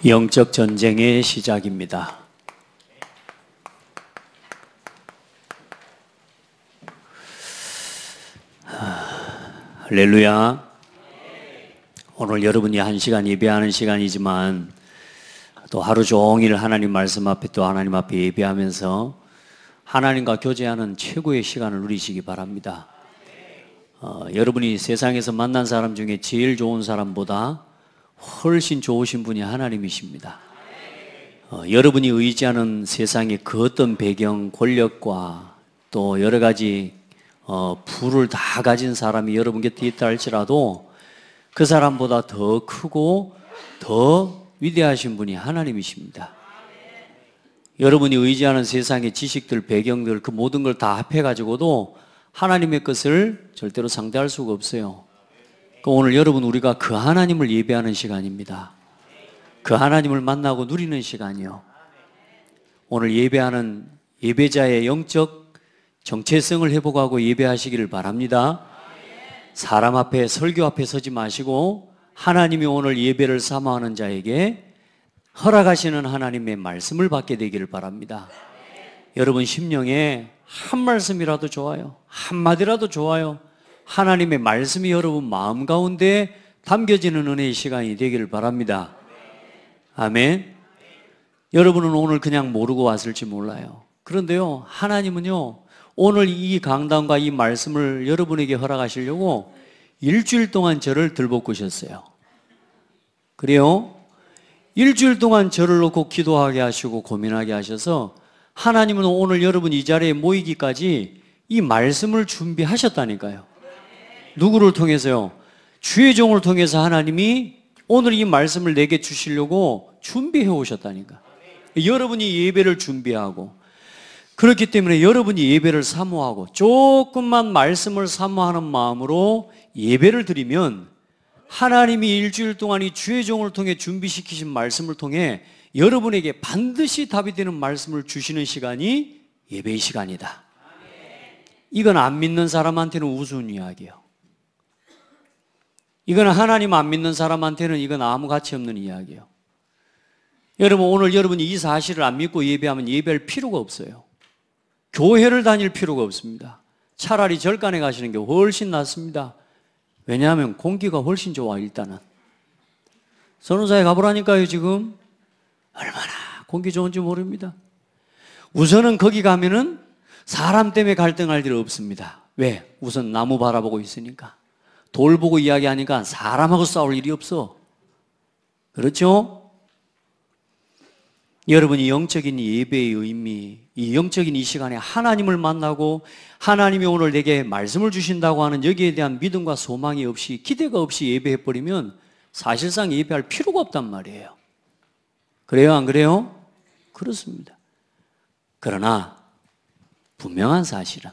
영적 전쟁의 시작입니다. 할렐루야. 오늘 여러분이 1시간 예배하는 시간이지만 또 하루 종일 하나님 말씀 앞에 또 하나님 앞에 예배하면서 하나님과 교제하는 최고의 시간을 누리시기 바랍니다. 여러분이 세상에서 만난 사람 중에 제일 좋은 사람보다 훨씬 좋으신 분이 하나님이십니다. 여러분이 의지하는 세상의 그 어떤 배경, 권력과 또 여러 가지 부를 다 가진 사람이 여러분 곁에 있다 할지라도 그 사람보다 더 크고 더 위대하신 분이 하나님이십니다. 여러분이 의지하는 세상의 지식들, 배경들 그 모든 걸 다 합해가지고도 하나님의 것을 절대로 상대할 수가 없어요. 오늘 여러분 우리가 그 하나님을 예배하는 시간입니다. 그 하나님을 만나고 누리는 시간이요. 오늘 예배하는 예배자의 영적 정체성을 회복하고 예배하시기를 바랍니다. 사람 앞에 설교 앞에 서지 마시고 하나님이 오늘 예배를 사모하는 자에게 허락하시는 하나님의 말씀을 받게 되기를 바랍니다. 여러분 심령에 한 말씀이라도 좋아요. 한마디라도 좋아요. 하나님의 말씀이 여러분 마음 가운데 담겨지는 은혜의 시간이 되기를 바랍니다. 아멘. 여러분은 오늘 그냥 모르고 왔을지 몰라요. 그런데요, 하나님은요, 오늘 이 강단과 이 말씀을 여러분에게 허락하시려고 일주일 동안 저를 들볶으셨어요. 그래요? 일주일 동안 저를 놓고 기도하게 하시고 고민하게 하셔서 하나님은 오늘 여러분 이 자리에 모이기까지 이 말씀을 준비하셨다니까요. 누구를 통해서요? 주의 종을 통해서 하나님이 오늘 이 말씀을 내게 주시려고 준비해 오셨다니까. 여러분이 예배를 준비하고 그렇기 때문에 여러분이 예배를 사모하고 조금만 말씀을 사모하는 마음으로 예배를 드리면 하나님이 일주일 동안 이 주의 종을 통해 준비시키신 말씀을 통해 여러분에게 반드시 답이 되는 말씀을 주시는 시간이 예배의 시간이다. 이건 안 믿는 사람한테는 우스운 이야기예요. 이건 하나님 안 믿는 사람한테는 이건 아무 가치 없는 이야기예요. 여러분 오늘 여러분이 이 사실을 안 믿고 예배하면 예배할 필요가 없어요. 교회를 다닐 필요가 없습니다. 차라리 절간에 가시는 게 훨씬 낫습니다. 왜냐하면 공기가 훨씬 좋아. 일단은 선운사에 가보라니까요. 지금 얼마나 공기 좋은지 모릅니다. 우선은 거기 가면은 사람 때문에 갈등할 일 없습니다. 왜? 우선 나무 바라보고 있으니까. 돌 보고 이야기하니까 사람하고 싸울 일이 없어. 그렇죠? 여러분이 영적인 예배의 의미, 이 영적인 이 시간에 하나님을 만나고 하나님이 오늘 내게 말씀을 주신다고 하는 여기에 대한 믿음과 소망이 없이 기대가 없이 예배해버리면 사실상 예배할 필요가 없단 말이에요. 그래요? 안 그래요? 그렇습니다. 그러나 분명한 사실은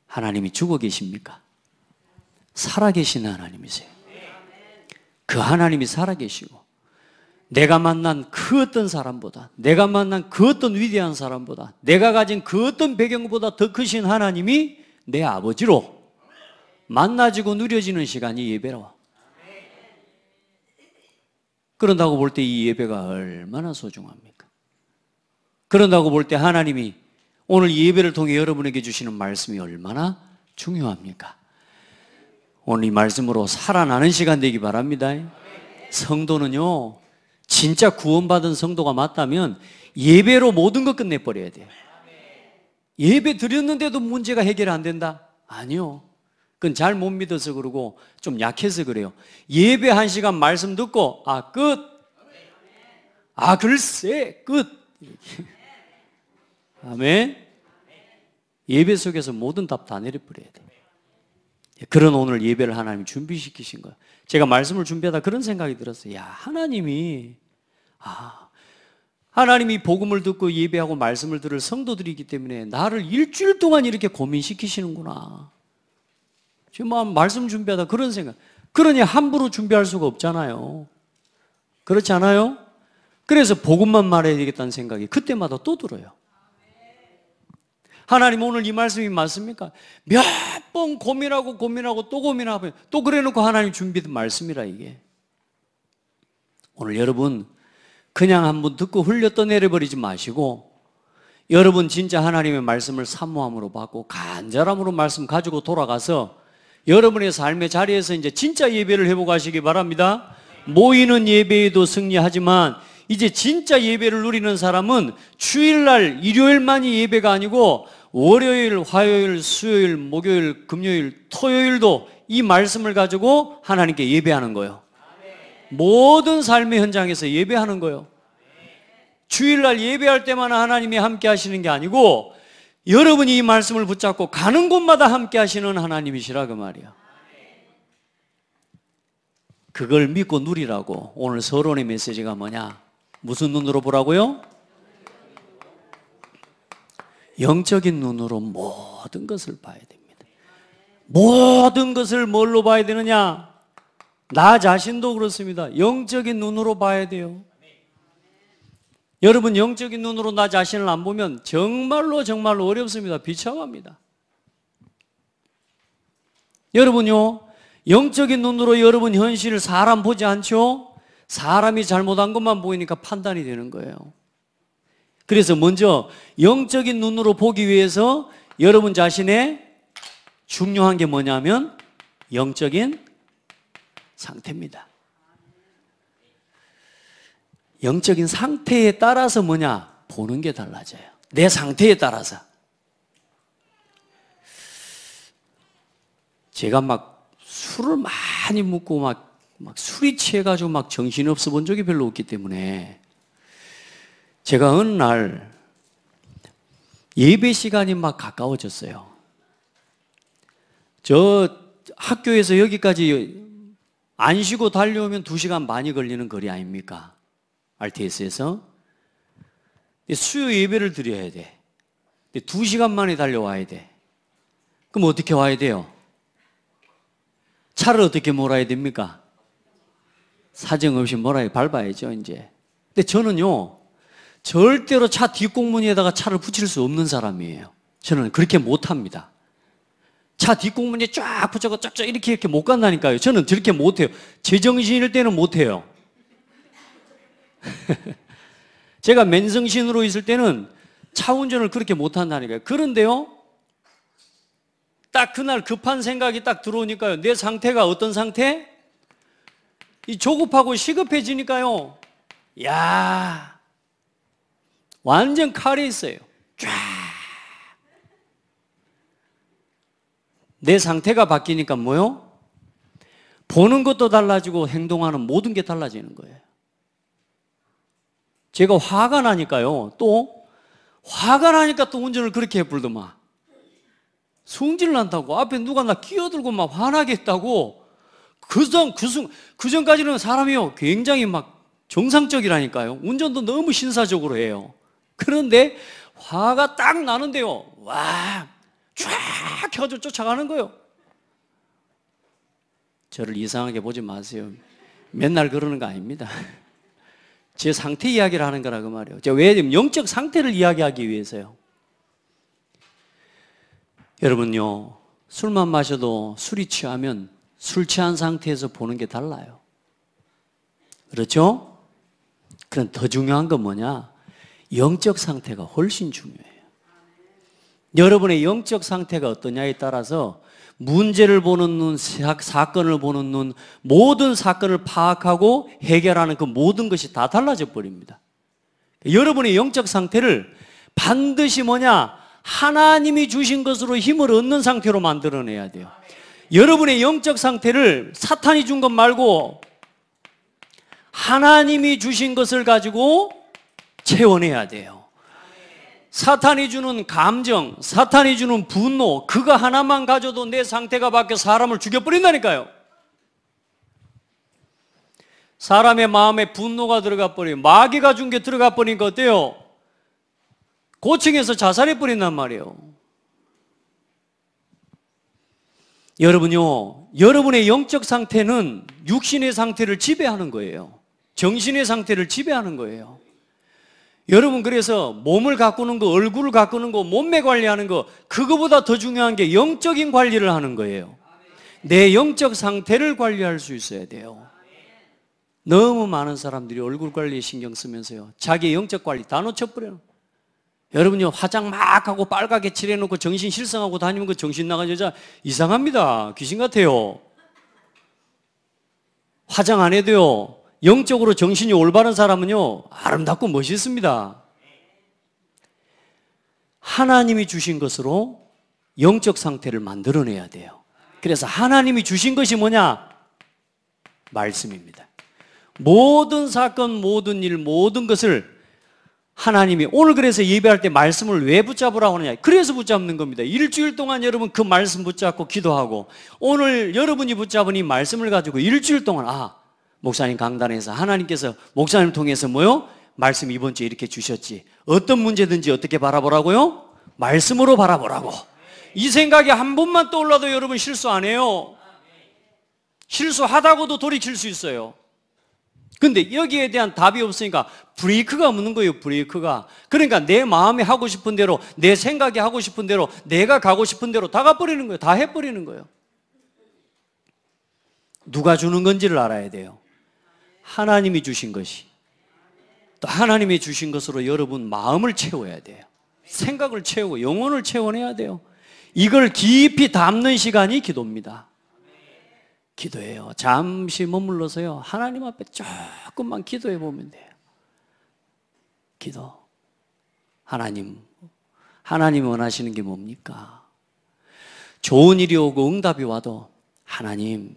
하나님이 죽어 계십니까? 살아계신 하나님이세요. 그 하나님이 살아계시고 내가 만난 그 어떤 사람보다, 내가 만난 그 어떤 위대한 사람보다, 내가 가진 그 어떤 배경보다 더 크신 하나님이 내 아버지로 만나지고 누려지는 시간이 예배라. 그런다고 볼 때 이 예배가 얼마나 소중합니까? 그런다고 볼 때 하나님이 오늘 예배를 통해 여러분에게 주시는 말씀이 얼마나 중요합니까? 오늘 이 말씀으로 살아나는 시간 되기 바랍니다. 성도는요, 진짜 구원받은 성도가 맞다면 예배로 모든 것 끝내버려야 돼요. 예배 드렸는데도 문제가 해결 안 된다? 아니요. 그건 잘 못 믿어서 그러고 좀 약해서 그래요. 예배 1시간 말씀 듣고 끝. 글쎄 끝. 아멘. 예배 속에서 모든 답 다 내려버려야 돼. 그런 오늘 예배를 하나님이 준비시키신 거예요. 제가 말씀을 준비하다 그런 생각이 들었어요. 하나님이 복음을 듣고 예배하고 말씀을 들을 성도들이기 때문에 나를 일주일 동안 이렇게 고민시키시는구나. 지금 말씀 준비하다 그런 생각. 그러니 함부로 준비할 수가 없잖아요. 그렇지 않아요? 그래서 복음만 말해야 되겠다는 생각이 그때마다 또 들어요. 하나님 오늘 이 말씀이 맞습니까? 몇 번 고민하고 또 고민하고 또 그래놓고 하나님 준비된 말씀이라 이게. 오늘 여러분 그냥 한번 듣고 흘려 떠내려버리지 마시고 여러분 진짜 하나님의 말씀을 사모함으로 받고 간절함으로 말씀 가지고 돌아가서 여러분의 삶의 자리에서 이제 진짜 예배를 해보고 하시기 바랍니다. 모이는 예배에도 승리하지만 이제 진짜 예배를 누리는 사람은 주일날 일요일만이 예배가 아니고 월요일, 화요일, 수요일, 목요일, 금요일, 토요일도 이 말씀을 가지고 하나님께 예배하는 거예요. 모든 삶의 현장에서 예배하는 거예요. 주일날 예배할 때만 하나님이 함께 하시는 게 아니고 여러분이 이 말씀을 붙잡고 가는 곳마다 함께 하시는 하나님이시라 그 말이야. 그걸 믿고 누리라고. 오늘 서론의 메시지가 뭐냐? 무슨 눈으로 보라고요? 영적인 눈으로 모든 것을 봐야 됩니다. 모든 것을 뭘로 봐야 되느냐? 나 자신도 그렇습니다. 영적인 눈으로 봐야 돼요. 여러분 영적인 눈으로 나 자신을 안 보면 정말로 어렵습니다. 비참합니다. 여러분요, 영적인 눈으로 여러분 현실을 사람 보지 않죠? 사람이 잘못한 것만 보이니까 판단이 되는 거예요. 그래서 먼저 영적인 눈으로 보기 위해서 여러분 자신의 중요한 게 뭐냐면 영적인 상태입니다. 영적인 상태에 따라서 뭐냐? 보는 게 달라져요. 내 상태에 따라서. 제가 막 술을 많이 먹고 막 술이 취해가지고 막 정신이 없어 본 적이 별로 없기 때문에 제가 어느 날 예배 시간이 막 가까워졌어요. 저 학교에서 여기까지 안 쉬고 달려오면 2시간 반이 걸리는 거리 아닙니까? RTS에서. 수요 예배를 드려야 돼. 2시간 만에 달려와야 돼. 그럼 어떻게 와야 돼요? 차를 어떻게 몰아야 됩니까? 사정없이 밟아야죠, 이제. 근데 저는요, 절대로 차 뒷공무니에다가 차를 붙일 수 없는 사람이에요. 저는 그렇게 못합니다. 차 뒷공무니에 쫙 붙여서 쫙쫙 이렇게 못 간다니까요. 저는 저렇게 못해요. 제정신일 때는 못해요. 제가 맨정신으로 있을 때는 차 운전을 그렇게 못한다니까요. 그런데요, 딱 그날 급한 생각이 딱 들어오니까요, 내 상태가 어떤 상태? 이 조급하고 시급해지니까요, 야, 완전 칼에 있어요. 쫙. 내 상태가 바뀌니까 뭐요? 보는 것도 달라지고 행동하는 모든 게 달라지는 거예요. 제가 화가 나니까요, 또 운전을 그렇게 해불더만. 성질 난다고, 앞에 누가 나 끼어들고 막 화나게 했다고. 그 전까지는 사람이요, 굉장히 막 정상적이라니까요. 운전도 너무 신사적으로 해요. 그런데 화가 딱 나는데요, 와, 쫙 켜져 쫓아가는 거예요. 저를 이상하게 보지 마세요. 맨날 그러는 거 아닙니다. 제 상태 이야기를 하는 거라 그 말이에요. 왜? 영적 상태를 이야기하기 위해서요. 여러분요, 술만 마셔도 술이 취하면 술 취한 상태에서 보는 게 달라요. 그렇죠? 그럼 더 중요한 건 뭐냐? 영적 상태가 훨씬 중요해요. 여러분의 영적 상태가 어떠냐에 따라서 문제를 보는 눈, 사건을 보는 눈, 모든 사건을 파악하고 해결하는 그 모든 것이 다 달라져 버립니다. 여러분의 영적 상태를 반드시 뭐냐? 하나님이 주신 것으로 힘을 얻는 상태로 만들어내야 돼요. 여러분의 영적 상태를 사탄이 준 것 말고 하나님이 주신 것을 가지고 채워내야 돼요. 사탄이 주는 감정, 사탄이 주는 분노, 그거 하나만 가져도 내 상태가 바뀌어 사람을 죽여버린다니까요. 사람의 마음에 분노가 들어가 버리면, 마귀가 준 게 들어가 버리니까 어때요? 고층에서 자살해 버린단 말이에요. 여러분요, 여러분의 영적 상태는 육신의 상태를 지배하는 거예요. 정신의 상태를 지배하는 거예요. 여러분, 그래서 몸을 가꾸는 거, 얼굴을 가꾸는 거, 몸매 관리하는 거, 그거보다 더 중요한 게 영적인 관리를 하는 거예요. 내 영적 상태를 관리할 수 있어야 돼요. 너무 많은 사람들이 얼굴 관리에 신경 쓰면서요, 자기의 영적 관리 다 놓쳐버려요. 여러분요, 화장 막 하고 빨갛게 칠해놓고 정신 실성하고 다니면 그 정신 나간 여자 이상합니다. 귀신 같아요. 화장 안 해도요, 영적으로 정신이 올바른 사람은요, 아름답고 멋있습니다. 하나님이 주신 것으로 영적 상태를 만들어내야 돼요. 그래서 하나님이 주신 것이 뭐냐? 말씀입니다. 모든 사건, 모든 일, 모든 것을 하나님이, 오늘 그래서 예배할 때 말씀을 왜 붙잡으라고 하느냐? 그래서 붙잡는 겁니다. 일주일 동안 여러분 그 말씀 붙잡고 기도하고, 오늘 여러분이 붙잡은 이 말씀을 가지고 일주일 동안, 목사님 강단에서 하나님께서 목사님 통해서 뭐요? 말씀 이번 주에 이렇게 주셨지. 어떤 문제든지 어떻게 바라보라고요? 말씀으로 바라보라고. 이 생각이 한 번만 떠올라도 여러분 실수 안 해요. 실수하다고도 돌이킬 수 있어요. 근데 여기에 대한 답이 없으니까 브레이크가 없는 거예요, 브레이크가. 그러니까 내 마음이 하고 싶은 대로, 내 생각이 하고 싶은 대로, 내가 가고 싶은 대로 다 가버리는 거예요. 다 해버리는 거예요. 누가 주는 건지를 알아야 돼요. 하나님이 주신 것이. 또 하나님이 주신 것으로 여러분 마음을 채워야 돼요. 생각을 채우고 영혼을 채워내야 돼요. 이걸 깊이 담는 시간이 기도입니다. 기도해요. 잠시 머물러서요, 하나님 앞에 조금만 기도해 보면 돼요. 기도. 하나님이 원하시는 게 뭡니까? 좋은 일이 오고 응답이 와도 하나님,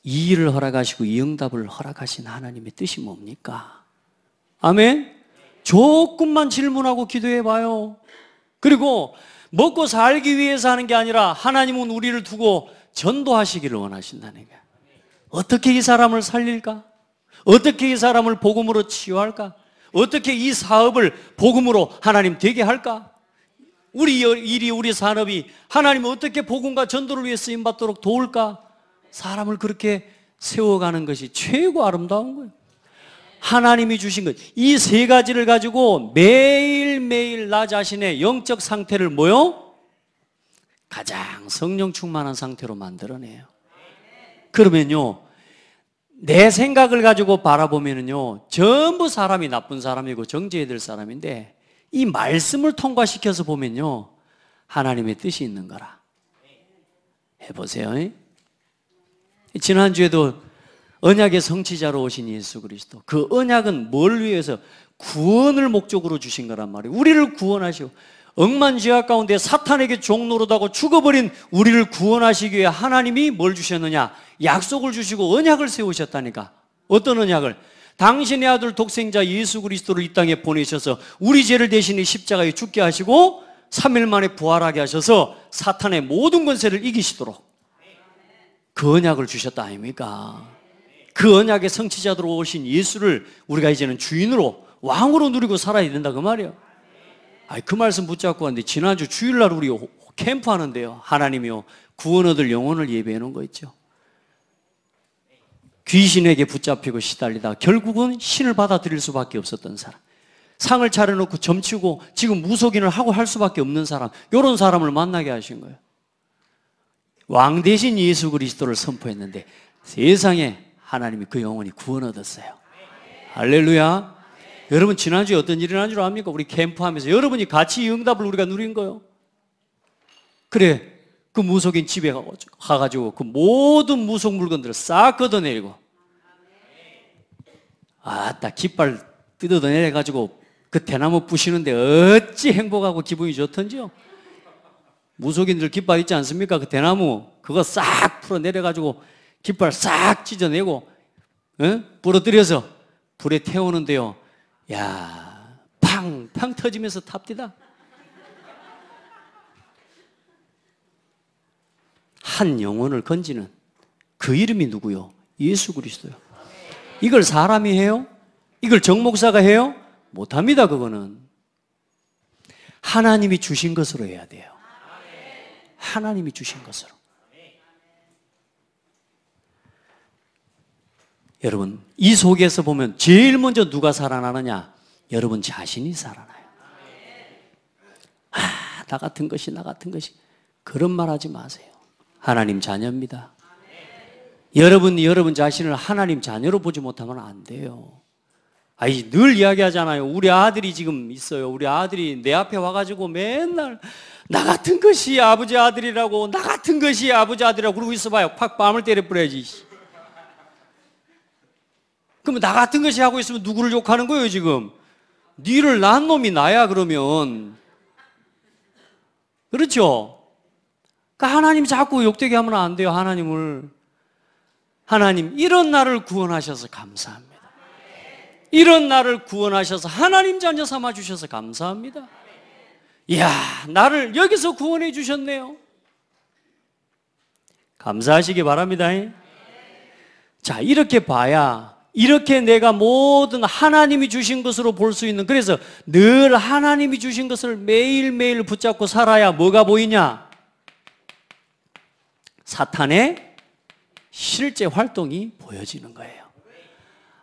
이 일을 허락하시고 이 응답을 허락하신 하나님의 뜻이 뭡니까? 아멘? 조금만 질문하고 기도해 봐요. 그리고 먹고 살기 위해서 하는 게 아니라 하나님은 우리를 두고 전도하시기를 원하신다는 거야. 어떻게 이 사람을 살릴까? 어떻게 이 사람을 복음으로 치유할까? 어떻게 이 사업을 복음으로 하나님 되게 할까? 우리 일이, 우리 산업이 하나님 어떻게 복음과 전도를 위해 쓰임받도록 도울까? 사람을 그렇게 세워가는 것이 최고 아름다운 거예요. 하나님이 주신 것, 이 세 가지를 가지고 매일매일 나 자신의 영적 상태를 뭐요? 가장 성령 충만한 상태로 만들어내요. 그러면요, 내 생각을 가지고 바라보면요, 전부 사람이 나쁜 사람이고 정죄해야 될 사람인데, 이 말씀을 통과시켜서 보면요, 하나님의 뜻이 있는 거라. 해보세요. 지난주에도 언약의 성취자로 오신 예수 그리스도, 그 언약은 뭘 위해서? 구원을 목적으로 주신 거란 말이에요. 우리를 구원하시고, 억만 죄악 가운데 사탄에게 종노릇하고 죽어버린 우리를 구원하시기 위해 하나님이 뭘 주셨느냐? 약속을 주시고 언약을 세우셨다니까. 어떤 언약을? 당신의 아들 독생자 예수 그리스도를 이 땅에 보내셔서 우리 죄를 대신에 십자가에 죽게 하시고 3일 만에 부활하게 하셔서 사탄의 모든 권세를 이기시도록 그 언약을 주셨다 아닙니까? 그 언약의 성취자로 오신 예수를 우리가 이제는 주인으로, 왕으로 누리고 살아야 된다 그 말이에요. 그 말씀 붙잡고 왔는데, 지난주 주일날 우리 캠프 하는데요, 하나님이요, 구원 얻을 영혼을 예배해 놓은 거 있죠. 귀신에게 붙잡히고 시달리다 결국은 신을 받아들일 수밖에 없었던 사람, 상을 차려놓고 점치고 지금 무속인을 하고 할 수밖에 없는 사람, 이런 사람을 만나게 하신 거예요. 왕 대신 예수 그리스도를 선포했는데 세상에 하나님이 그 영혼이 구원 얻었어요. 할렐루야. 여러분, 지난주에 어떤 일이 난 줄 압니까? 우리 캠프하면서 여러분이 같이 이 응답을 우리가 누린 거예요. 그래, 그 무속인 집에 가가지고 그 모든 무속 물건들을 싹 걷어내리고, 딱 깃발 뜯어내려가지고 그 대나무 부시는데 어찌 행복하고 기분이 좋던지요. 무속인들 깃발 있지 않습니까? 그 대나무 그거 싹 풀어내려가지고 깃발 싹 찢어내고 부러뜨려서 불에 태우는데요, 야, 팡팡 터지면서 탑디다. 한 영혼을 건지는 그 이름이 누구요? 예수 그리스도요. 이걸 사람이 해요? 이걸 정목사가 해요? 못합니다. 그거는 하나님이 주신 것으로 해야 돼요. 하나님이 주신 것으로. 여러분, 이 속에서 보면 제일 먼저 누가 살아나느냐? 여러분 자신이 살아나요. 나 같은 것이, 나 같은 것이, 그런 말 하지 마세요. 하나님 자녀입니다. 여러분 자신을 하나님 자녀로 보지 못하면 안 돼요. 아니, 늘 이야기하잖아요. 우리 아들이 지금 있어요. 우리 아들이 내 앞에 와가지고 맨날 나 같은 것이 아버지 아들이라고, 나 같은 것이 아버지 아들이라고 그러고 있어봐요. 팍 뺨을 때려버려야지. 그럼 나 같은 것이 하고 있으면 누구를 욕하는 거예요 지금? 니를 낳은 놈이 나야 그러면. 그렇죠? 그러니까 하나님 자꾸 욕되게 하면 안 돼요. 하나님을. 하나님, 이런 나를 구원하셔서 감사합니다. 이런 나를 구원하셔서 하나님 자녀 삼아주셔서 감사합니다. 이야, 나를 여기서 구원해 주셨네요. 감사하시기 바랍니다. 자, 이렇게 봐야, 이렇게 내가 모든 하나님이 주신 것으로 볼 수 있는, 그래서 늘 하나님이 주신 것을 매일매일 붙잡고 살아야 뭐가 보이냐? 사탄의 실제 활동이 보여지는 거예요.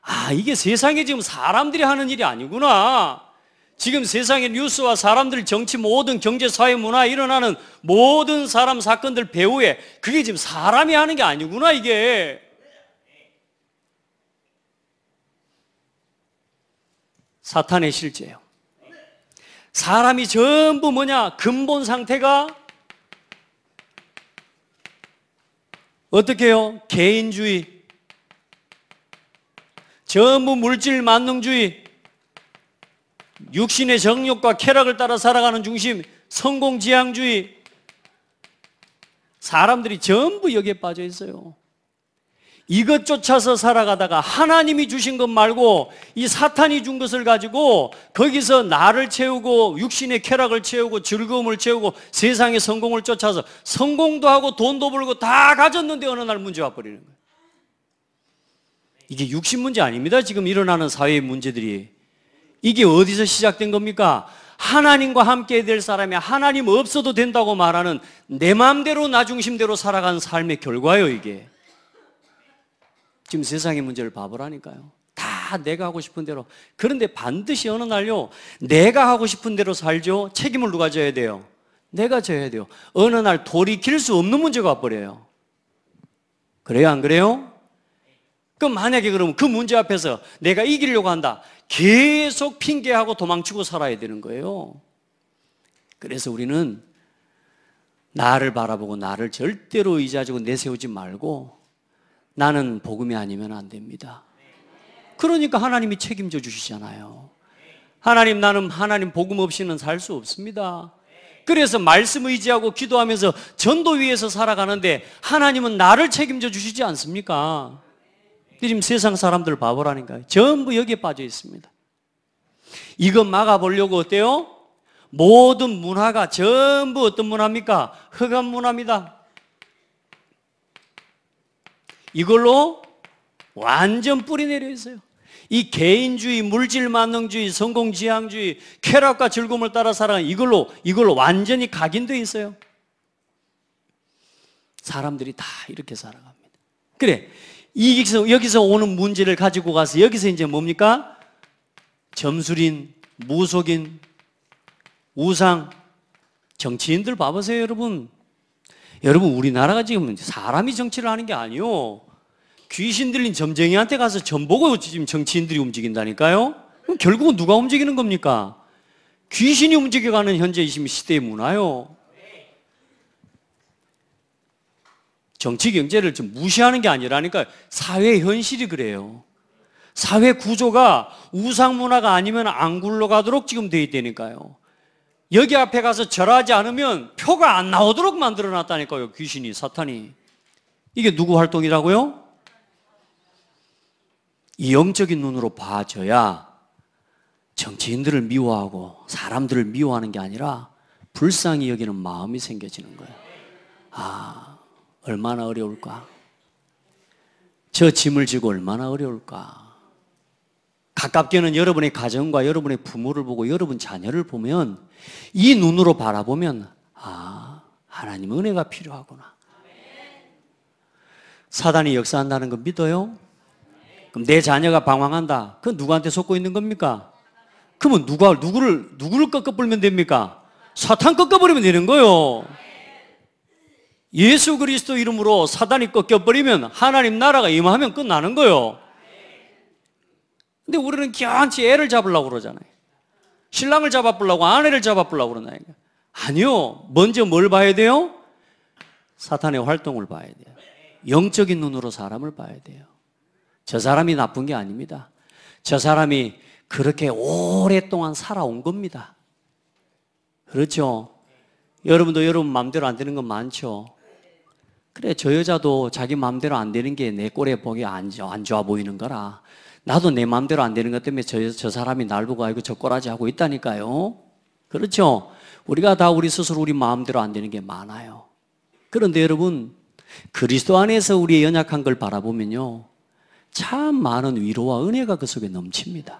아, 이게 세상에 지금 사람들이 하는 일이 아니구나. 지금 세상의 뉴스와 사람들, 정치, 모든 경제, 사회, 문화 일어나는 모든 사람, 사건들 배후에 그게 지금 사람이 하는 게 아니구나, 이게. 사탄의 실제예요. 사람이 전부 뭐냐? 근본 상태가 어떻게 해요? 개인주의, 전부 물질 만능주의, 육신의 정욕과 쾌락을 따라 살아가는 중심, 성공지향주의. 사람들이 전부 여기에 빠져 있어요. 이것 쫓아서 살아가다가 하나님이 주신 것 말고 이 사탄이 준 것을 가지고 거기서 나를 채우고 육신의 쾌락을 채우고 즐거움을 채우고 세상의 성공을 쫓아서 성공도 하고 돈도 벌고 다 가졌는데 어느 날 문제 와버리는 거예요. 이게 육신 문제 아닙니다. 지금 일어나는 사회의 문제들이. 이게 어디서 시작된 겁니까? 하나님과 함께 될 사람이 하나님 없어도 된다고 말하는 내 마음대로 나 중심대로 살아가는 삶의 결과예요, 이게. 지금 세상의 문제를 봐보라니까요. 다 내가 하고 싶은 대로. 그런데 반드시 어느 날요, 내가 하고 싶은 대로 살죠. 책임을 누가 져야 돼요? 내가 져야 돼요. 어느 날 돌이킬 수 없는 문제가 와버려요. 그래요, 안 그래요? 그럼 만약에 그러면 그 문제 앞에서 내가 이기려고 한다. 계속 핑계하고 도망치고 살아야 되는 거예요. 그래서 우리는 나를 바라보고 나를 절대로 의지하고 내세우지 말고 나는 복음이 아니면 안 됩니다. 그러니까 하나님이 책임져 주시잖아요. 하나님, 나는 하나님 복음 없이는 살 수 없습니다. 그래서 말씀 의지하고 기도하면서 전도 위에서 살아가는데 하나님은 나를 책임져 주시지 않습니까? 지금 세상 사람들 봐보라니까요. 전부 여기에 빠져 있습니다. 이거 막아보려고 어때요? 모든 문화가 전부 어떤 문화입니까? 흑암 문화입니다. 이걸로 완전 뿌리 내려 있어요. 이 개인주의, 물질 만능주의, 성공지향주의, 쾌락과 즐거움을 따라 살아가는 이걸로 완전히 각인되어 있어요. 사람들이 다 이렇게 살아갑니다. 그래, 여기서 오는 문제를 가지고 가서 여기서 이제 뭡니까? 점술인, 무속인, 우상, 정치인들 봐보세요, 여러분. 여러분, 우리나라가 지금 사람이 정치를 하는 게 아니요. 귀신 들린 점쟁이한테 가서 점 보고 지금 정치인들이 움직인다니까요? 그럼 결국은 누가 움직이는 겁니까? 귀신이 움직여가는 현재 시대의 문화요. 정치 경제를 좀 무시하는 게 아니라니까요. 사회 현실이 그래요. 사회 구조가 우상 문화가 아니면 안 굴러가도록 지금 돼 있다니까요. 여기 앞에 가서 절하지 않으면 표가 안 나오도록 만들어 놨다니까요. 귀신이, 사탄이. 이게 누구 활동이라고요? 이 영적인 눈으로 봐줘야 정치인들을 미워하고 사람들을 미워하는 게 아니라 불쌍히 여기는 마음이 생겨지는 거예요. 아, 얼마나 어려울까? 저 짐을 지고 얼마나 어려울까? 가깝게는 여러분의 가정과 여러분의 부모를 보고 여러분 자녀를 보면 이 눈으로 바라보면 아, 하나님 은혜가 필요하구나. 사단이 역사한다는 거 믿어요? 그럼 내 자녀가 방황한다. 그건 누구한테 속고 있는 겁니까? 그러면 누구를 꺾어버리면 됩니까? 사탄 꺾어버리면 되는 거예요. 예수 그리스도 이름으로 사단이 꺾여버리면 하나님 나라가 임하면 끝나는 거예요. 근데 우리는 기왕치 애를 잡으려고 그러잖아요. 신랑을 잡아보려고, 아내를 잡아보려고 그러나요? 아니요. 먼저 뭘 봐야 돼요? 사탄의 활동을 봐야 돼요. 영적인 눈으로 사람을 봐야 돼요. 저 사람이 나쁜 게 아닙니다. 저 사람이 그렇게 오랫동안 살아온 겁니다. 그렇죠? 여러분도 여러분 마음대로 안 되는 건 많죠? 그래, 저 여자도 자기 마음대로 안 되는 게 내 꼴에 보기 안 좋아 보이는 거라. 나도 내 마음대로 안 되는 것 때문에 저 사람이 날 보고 아이고 저 꼬라지 하고 있다니까요. 그렇죠? 우리가 다 우리 스스로 우리 마음대로 안 되는 게 많아요. 그런데 여러분, 그리스도 안에서 우리의 연약한 걸 바라보면요, 참 많은 위로와 은혜가 그 속에 넘칩니다.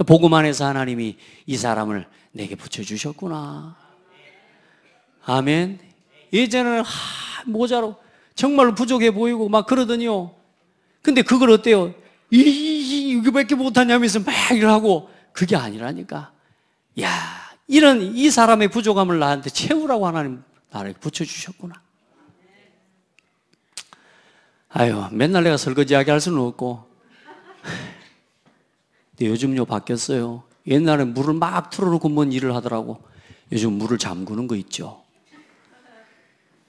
복음 안에서 하나님이 이 사람을 내게 붙여주셨구나. 아멘. 예전에는 모자로 정말로 부족해 보이고 막 그러더니요. 근데 그걸 어때요? 이거밖에 못하냐면서 막 이러고, 그게 아니라니까. 야, 이 사람의 부족함을 나한테 채우라고 하나님 나를 붙여주셨구나. 아유, 맨날 내가 설거지하게 할 수는 없고. 근데 요즘요 바뀌었어요. 옛날에 물을 막 틀어놓고 뭔 일을 하더라고. 요즘 물을 잠그는 거 있죠.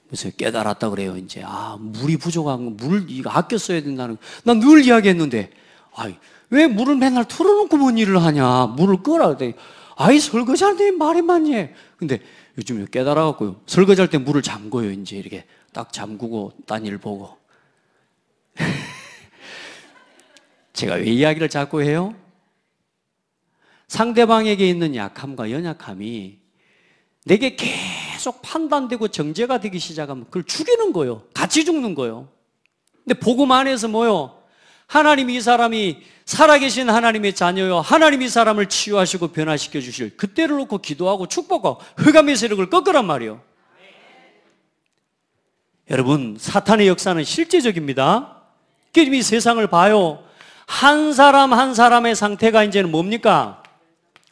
그래서 깨달았다 그래요. 이제 물이 부족한 거, 물 이거 아껴 써야 된다는 거. 난 늘 이야기했는데, 왜 물을 맨날 틀어놓고 뭔 일을 하냐? 물을 끄라 그랬더니, 설거지하는데 말이 많니? 근데 요즘 깨달아갖고요, 설거지할 때 물을 잠궈요. 이제 이렇게 딱 잠그고 딴 일 보고. 제가 왜 이야기를 자꾸 해요? 상대방에게 있는 약함과 연약함이 내게 계속 판단되고 정죄가 되기 시작하면 그걸 죽이는 거예요. 같이 죽는 거예요. 근데 복음 안에서 뭐요? 하나님이 이 사람이 살아계신 하나님의 자녀요, 하나님이 이 사람을 치유하시고 변화시켜 주실 그때를 놓고 기도하고 축복하고 흑암의 세력을 꺾으란 말이에요. 여러분, 사탄의 역사는 실제적입니다. 지금 이 세상을 봐요. 한 사람 한 사람의 상태가 이제는 뭡니까?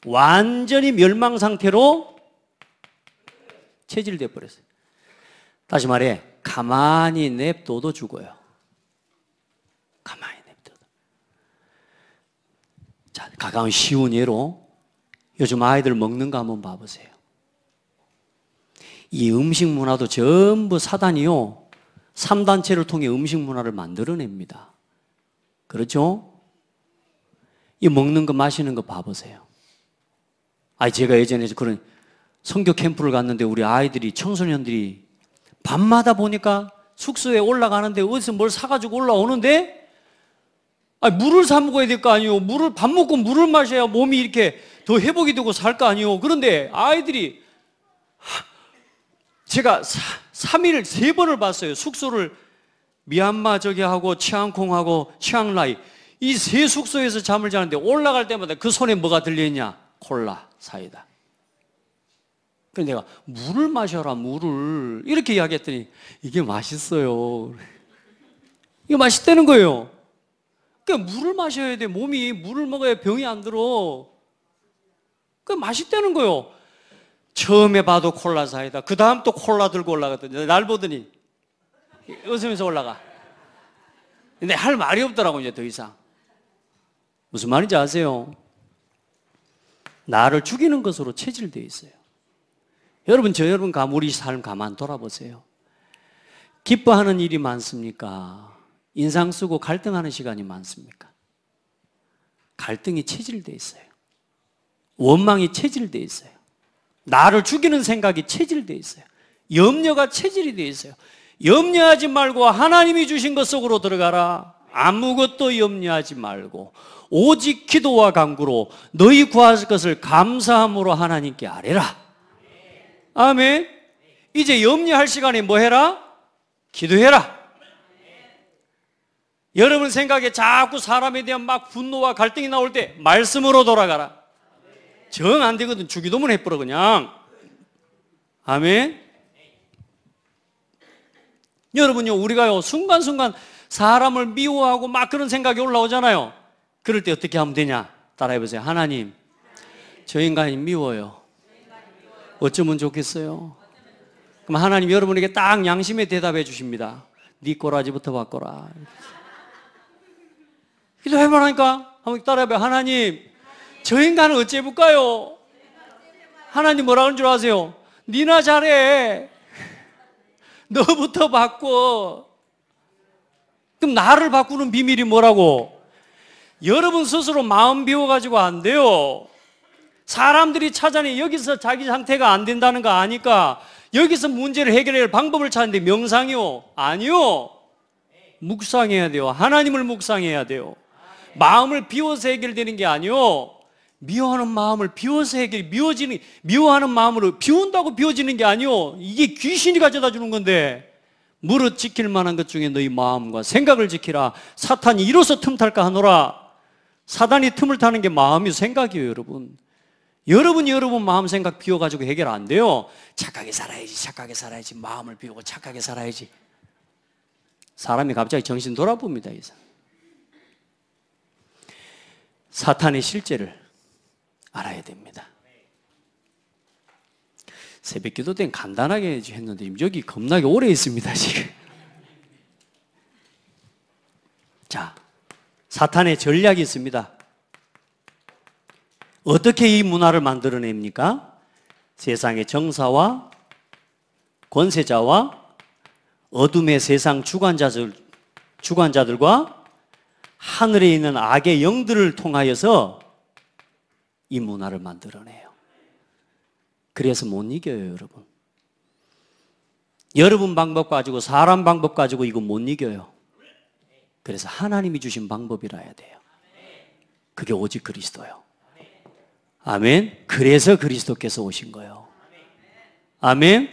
완전히 멸망 상태로 체질되어 버렸어요. 다시 말해, 가만히 냅둬도 죽어요. 가만히 냅둬도. 자, 가까운 쉬운 예로 요즘 아이들 먹는 거 한번 봐보세요. 이 음식 문화도 전부 사단이요, 3단체를 통해 음식 문화를 만들어냅니다. 그렇죠? 이 먹는 거 마시는 거 봐보세요. 제가 예전에 그런 선교 캠프를 갔는데 우리 아이들이, 청소년들이 밤마다 보니까 숙소에 올라가는데 어디서 뭘 사가지고 올라오는데, 물을 사 먹어야 될 거 아니에요. 밥 먹고 물을 마셔야 몸이 이렇게 더 회복이 되고 살 거 아니에요. 그런데 아이들이, 제가 3일 3번을 봤어요. 숙소를 미얀마 저기 하고 치앙콩하고 치앙라이 이 세 숙소에서 잠을 자는데 올라갈 때마다 그 손에 뭐가 들려있냐? 콜라, 사이다. 그래서 내가 물을 마셔라, 물을. 이렇게 이야기했더니 이게 맛있어요. 이게 맛있다는 거예요. 그러니까 물을 마셔야 돼. 몸이 물을 먹어야 병이 안 들어. 그러니까 맛있다는 거예요. 처음에 봐도 콜라 사이다. 그 다음 또 콜라 들고 올라갔더니 날 보더니 웃으면서 올라가. 근데 할 말이 없더라고, 이제 더 이상. 무슨 말인지 아세요? 나를 죽이는 것으로 체질되어 있어요. 여러분, 우리 삶 가만 돌아보세요. 기뻐하는 일이 많습니까? 인상 쓰고 갈등하는 시간이 많습니까? 갈등이 체질되어 있어요. 원망이 체질되어 있어요. 나를 죽이는 생각이 체질되어 있어요. 염려가 체질이 되어 있어요. 염려하지 말고 하나님이 주신 것 속으로 들어가라. 아무것도 염려하지 말고 오직 기도와 간구로 너희 구할 것을 감사함으로 하나님께 아뢰라. 아멘. 이제 염려할 시간에 뭐 해라? 기도해라. 여러분 생각에 자꾸 사람에 대한 막 분노와 갈등이 나올 때 말씀으로 돌아가라. 정 안 되거든. 주기도문 해버려 그냥. 아멘. 여러분요, 우리가요 순간순간 사람을 미워하고 막 그런 생각이 올라오잖아요. 그럴 때 어떻게 하면 되냐? 따라해보세요. 하나님, 저 인간이 미워요. 어쩌면 좋겠어요? 그럼 하나님 여러분에게 딱 양심에 대답해 주십니다. 네 꼬라지부터 바꿔라. 기도해보라니까. 한번 따라해봐요. 하나님, 저 인간은 어째볼까요? 하나님 뭐라 그런 줄 아세요? 니나 잘해. 너부터 바꿔. 그럼 나를 바꾸는 비밀이 뭐라고? 여러분 스스로 마음 비워가지고 안 돼요. 사람들이 찾아내 여기서 자기 상태가 안 된다는 거 아니까 여기서 문제를 해결할 방법을 찾는데 명상이요? 아니요. 묵상해야 돼요. 하나님을 묵상해야 돼요. 마음을 비워서 해결되는 게 아니요. 미워하는 마음을 비워서 미워하는 마음으로 비운다고 비워지는 게 아니요. 이게 귀신이 가져다 주는 건데, 무릇 지킬 만한 것 중에 너희 마음과 생각을 지키라. 사탄이 이로써 틈탈까 하노라. 사단이 틈을 타는 게 마음이요, 생각이에요, 여러분. 여러분이 여러분 마음 생각 비워가지고 해결 안 돼요. 착하게 살아야지. 마음을 비우고 착하게 살아야지. 사람이 갑자기 정신 돌아봅니다. 사탄의 실제를 알아야 됩니다. 새벽 기도 때는 간단하게 했는데 여기 겁나게 오래 있습니다, 지금. 자, 사탄의 전략이 있습니다. 어떻게 이 문화를 만들어냅니까? 세상의 정사와 권세자와 어둠의 세상 주관자들과 하늘에 있는 악의 영들을 통하여서 이 문화를 만들어내요. 그래서 못 이겨요, 여러분. 여러분 방법 가지고, 사람 방법 가지고 이거 못 이겨요. 그래서 하나님이 주신 방법이라 해야 돼요. 그게 오직 그리스도요. 아멘. 그래서 그리스도께서 오신 거예요. 아멘.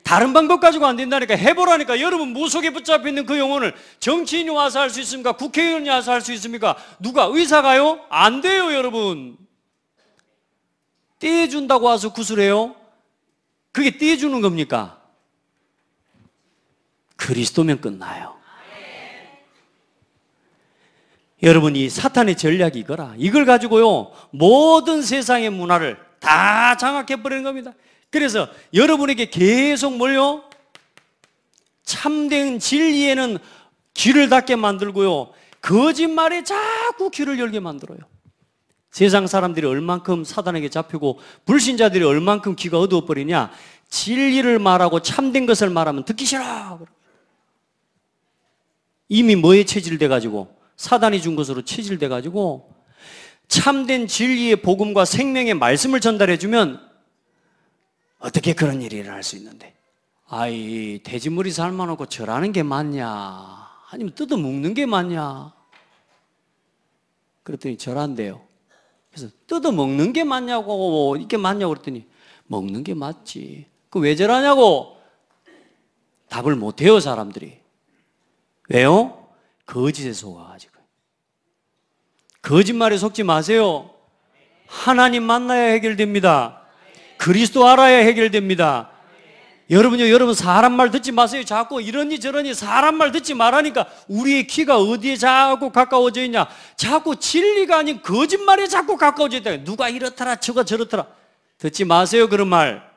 다른 방법 가지고 안 된다니까. 해보라니까. 여러분 무속에 붙잡혀 있는 그 영혼을 정치인이 와서 할 수 있습니까? 국회의원이 와서 할 수 있습니까? 누가? 의사가요? 안 돼요, 여러분. 떼준다고 와서 구슬해요? 그게 떼주는 겁니까? 그리스도면 끝나요. 여러분, 이 사탄의 전략이 이거라. 이걸 가지고요, 모든 세상의 문화를 다 장악해버리는 겁니다. 그래서 여러분에게 계속 뭘요? 참된 진리에는 귀를 닫게 만들고요, 거짓말에 자꾸 귀를 열게 만들어요. 세상 사람들이 얼만큼 사단에게 잡히고 불신자들이 얼만큼 귀가 어두워버리냐? 진리를 말하고 참된 것을 말하면 듣기 싫어. 이미 뭐에 체질돼가지고? 사단이 준 것으로 체질돼가지고 참된 진리의 복음과 생명의 말씀을 전달해주면 어떻게 그런 일이 일어날 수 있는데? 아이, 돼지머리 삶아놓고 절하는 게 맞냐? 아니면 뜯어먹는 게 맞냐? 그랬더니 절한대요. 그래서 뜯어먹는 게 맞냐고, 이게 맞냐고 그랬더니 먹는 게 맞지. 그 왜 절하냐고? 답을 못해요, 사람들이. 왜요? 거짓에 속아가지고. 거짓말에 속지 마세요. 하나님 만나야 해결됩니다. 그리스도 알아야 해결됩니다. 여러분요, 여러분 사람 말 듣지 마세요. 자꾸 이러니 저러니 사람 말 듣지 말라니까. 우리의 귀가 어디에 자꾸 가까워져 있냐? 자꾸 진리가 아닌 거짓말에 자꾸 가까워져 있다. 누가 이렇더라 저가 저렇더라. 듣지 마세요, 그런 말.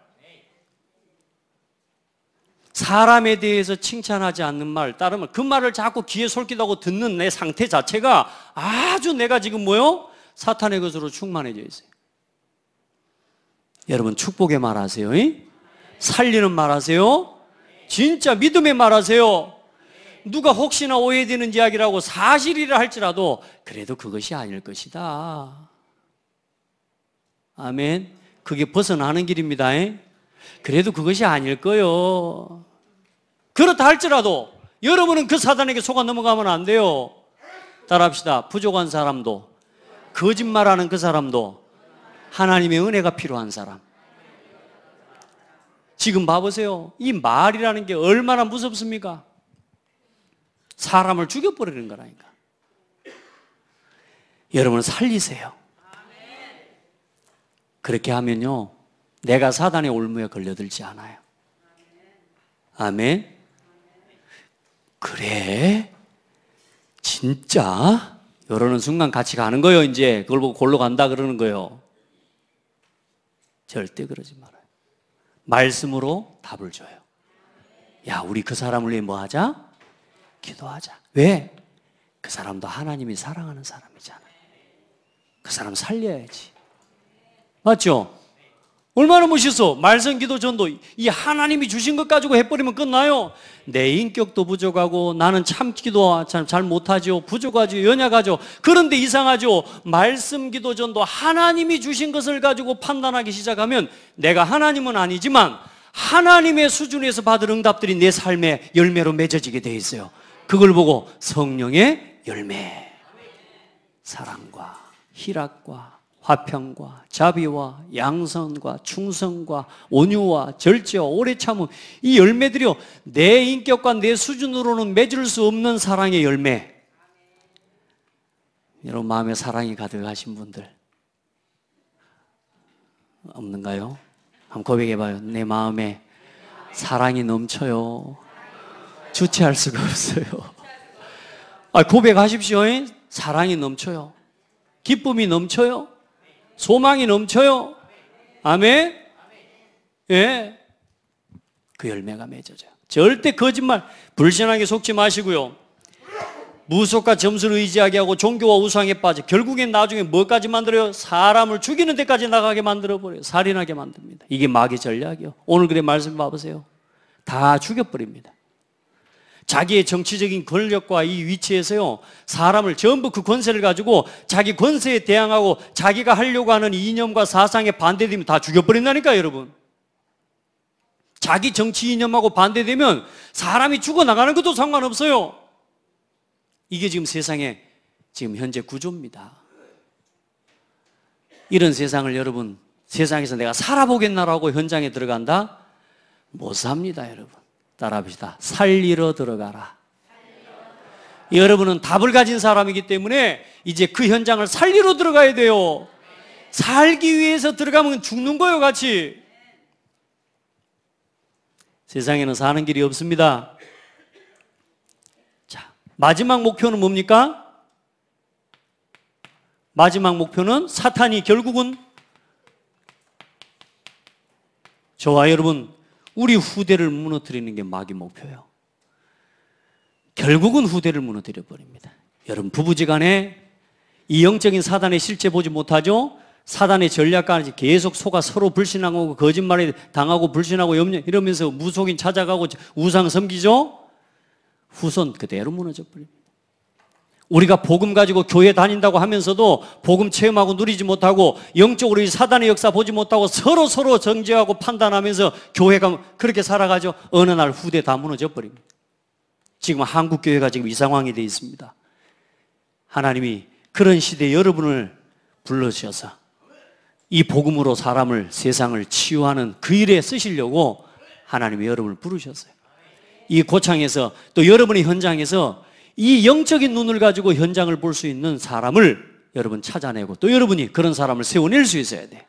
사람에 대해서 칭찬하지 않는 말, 따르면 그 말을 자꾸 귀에 솔깃하고 듣는 내 상태 자체가 아주 내가 지금 뭐요? 사탄의 것으로 충만해져 있어요. 여러분 축복의 말 하세요. 살리는 말 하세요. 진짜 믿음의 말 하세요. 누가 혹시나 오해되는 이야기라고 사실이라 할지라도 그래도 그것이 아닐 것이다. 아멘. 그게 벗어나는 길입니다. 그래도 그것이 아닐 거요. 그렇다 할지라도 여러분은 그 사단에게 속아 넘어가면 안 돼요. 따라합시다. 부족한 사람도, 거짓말하는 그 사람도 하나님의 은혜가 필요한 사람. 지금 봐보세요. 이 말이라는 게 얼마나 무섭습니까? 사람을 죽여버리는 거라니까. 여러분 살리세요. 그렇게 하면요, 내가 사단의 올무에 걸려들지 않아요. 아멘. 그래? 진짜? 이러는 순간 같이 가는 거예요. 이제 그걸 보고 골로 간다 그러는 거예요. 절대 그러지 말아요. 말씀으로 답을 줘요. 야, 우리 그 사람을 위해 뭐 하자? 기도하자. 왜? 그 사람도 하나님이 사랑하는 사람이잖아. 그 사람 살려야지. 맞죠? 얼마나 멋있어. 말씀, 기도, 전도. 이 하나님이 주신 것 가지고 해버리면 끝나요. 내 인격도 부족하고 나는 참기도 잘 못하죠. 부족하죠. 연약하죠. 그런데 이상하죠. 말씀, 기도, 전도 하나님이 주신 것을 가지고 판단하기 시작하면 내가 하나님은 아니지만 하나님의 수준에서 받을 응답들이 내 삶의 열매로 맺어지게 돼 있어요. 그걸 보고 성령의 열매, 사랑과 희락과 화평과 자비와 양선과 충성과 온유와 절제와 오래 참음, 이 열매들이요, 내 인격과 내 수준으로는 맺을 수 없는 사랑의 열매. 여러분 마음에 사랑이 가득하신 분들 없는가요? 한번 고백해봐요. 내 마음에 사랑이 넘쳐요. 주체할 수가 없어요. 고백하십시오. 사랑이 넘쳐요. 기쁨이 넘쳐요. 소망이 넘쳐요. 아멘. 예. 그 열매가 맺어져요. 절대 거짓말, 불신하게 속지 마시고요. 무속과 점수를 의지하게 하고 종교와 우상에 빠져 결국엔 나중에 뭐까지 만들어요? 사람을 죽이는 데까지 나가게 만들어버려요. 살인하게 만듭니다. 이게 마귀 전략이요. 오늘 그래 말씀 봐보세요. 다 죽여버립니다. 자기의 정치적인 권력과 이 위치에서요, 사람을 전부 그 권세를 가지고 자기 권세에 대항하고 자기가 하려고 하는 이념과 사상에 반대되면 다 죽여버린다니까요, 여러분. 자기 정치 이념하고 반대되면 사람이 죽어나가는 것도 상관없어요. 이게 지금 세상의 지금 현재 구조입니다. 이런 세상을 여러분, 세상에서 내가 살아보겠나라고 현장에 들어간다? 못 삽니다, 여러분. 따라합시다. 살리러 들어가라. 여러분은 답을 가진 사람이기 때문에 이제 그 현장을 살리러 들어가야 돼요. 살기 위해서 들어가면 죽는 거예요, 같이. 세상에는 사는 길이 없습니다. 자, 마지막 목표는 뭡니까? 마지막 목표는 사탄이 결국은 저와 여러분, 우리 후대를 무너뜨리는 게 마귀 목표예요. 결국은 후대를 무너뜨려 버립니다. 여러분, 부부지간에 이 영적인 사단의 실체 보지 못하죠? 사단의 전략과 계속 속아 서로 불신하고 거짓말에 당하고 불신하고 염려 이러면서 무속인 찾아가고 우상 섬기죠? 후손 그대로 무너져 버립니다. 우리가 복음 가지고 교회 다닌다고 하면서도 복음 체험하고 누리지 못하고 영적으로 이 사단의 역사 보지 못하고 서로 정죄하고 판단하면서 교회가 그렇게 살아가죠. 어느 날 후대 다 무너져 버립니다. 지금 한국 교회가 지금 이 상황이 되어 있습니다. 하나님이 그런 시대에 여러분을 불러주셔서 이 복음으로 사람을, 세상을 치유하는 그 일에 쓰시려고 하나님이 여러분을 부르셨어요. 이 고창에서 또 여러분의 현장에서 이 영적인 눈을 가지고 현장을 볼 수 있는 사람을 여러분 찾아내고 또 여러분이 그런 사람을 세워낼 수 있어야 돼.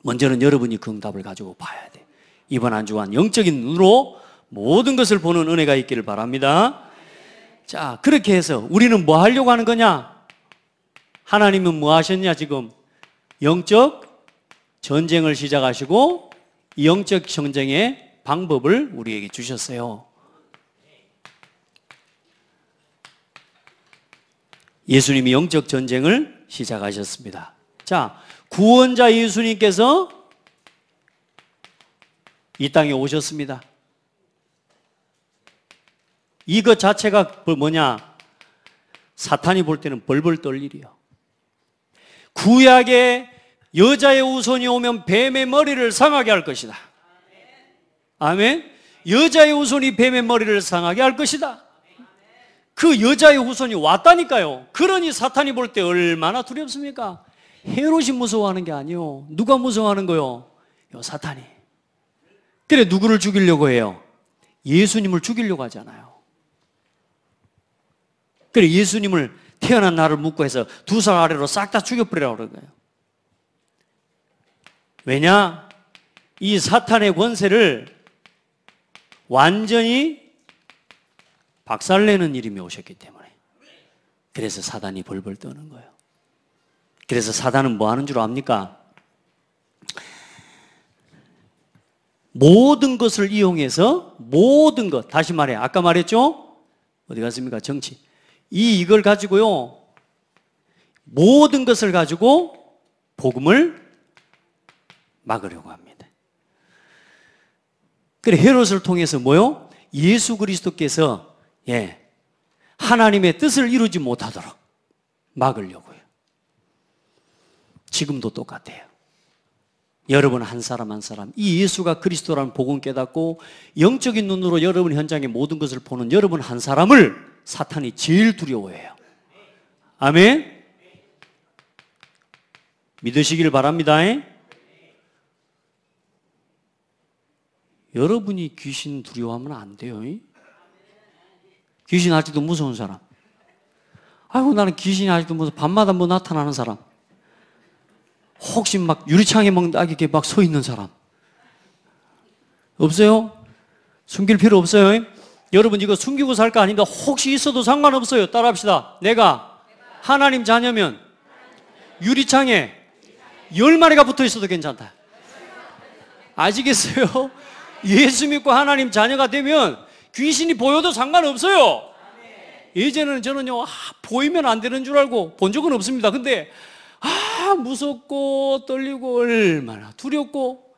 먼저는 여러분이 그 응답을 가지고 봐야 돼. 이번 한 주간 영적인 눈으로 모든 것을 보는 은혜가 있기를 바랍니다. 자, 그렇게 해서 우리는 뭐 하려고 하는 거냐? 하나님은 뭐 하셨냐 지금? 영적 전쟁을 시작하시고 이 영적 전쟁의 방법을 우리에게 주셨어요. 예수님이 영적 전쟁을 시작하셨습니다. 자, 구원자 예수님께서 이 땅에 오셨습니다. 이것 자체가 뭐냐? 사탄이 볼 때는 벌벌 떨 일이요. 구약의 여자의 후손이 오면 뱀의 머리를 상하게 할 것이다. 아멘. 여자의 후손이 뱀의 머리를 상하게 할 것이다. 그 여자의 후손이 왔다니까요. 그러니 사탄이 볼 때 얼마나 두렵습니까? 헤롯이 무서워하는 게 아니요. 누가 무서워하는 거요? 사탄이. 그래, 누구를 죽이려고 해요? 예수님을 죽이려고 하잖아요. 그래, 예수님을 태어난 날을 묻고 해서 2살 아래로 싹 다 죽여버리라고 그런 거예요. 왜냐? 이 사탄의 권세를 완전히 박살내는 이름이 오셨기 때문에. 그래서 사단이 벌벌 떠는 거예요. 그래서 사단은 뭐 하는 줄 압니까? 모든 것을 이용해서 모든 것, 다시 말해, 아까 말했죠? 어디 갔습니까? 정치. 이걸 가지고요, 모든 것을 가지고 복음을 막으려고 합니다. 그래, 헤롯을 통해서 뭐요? 예수 그리스도께서 하나님의 뜻을 이루지 못하도록 막으려고요. 지금도 똑같아요. 여러분 한 사람 한 사람, 이 예수가 그리스도라는 복음 깨닫고 영적인 눈으로 여러분 현장의 모든 것을 보는 여러분 한 사람을 사탄이 제일 두려워해요. 아멘? 믿으시길 바랍니다. 여러분이 귀신 두려워하면 안 돼요. 귀신 아직도 무서운 사람. 아이고, 나는 귀신이 아직도 무서워. 밤마다 뭐 나타나는 사람. 혹시 막 유리창에 막 이렇게 막 서 있는 사람. 없어요? 숨길 필요 없어요. 여러분 이거 숨기고 살 거 아닌가? 혹시 있어도 상관없어요. 따라합시다. 내가 하나님 자녀면 유리창에 10마리가 붙어 있어도 괜찮다. 아시겠어요? 예수 믿고 하나님 자녀가 되면 귀신이 보여도 상관없어요. 예전에는 저는요, 보이면 안 되는 줄 알고 본 적은 없습니다. 근데 무섭고 떨리고 얼마나 두렵고.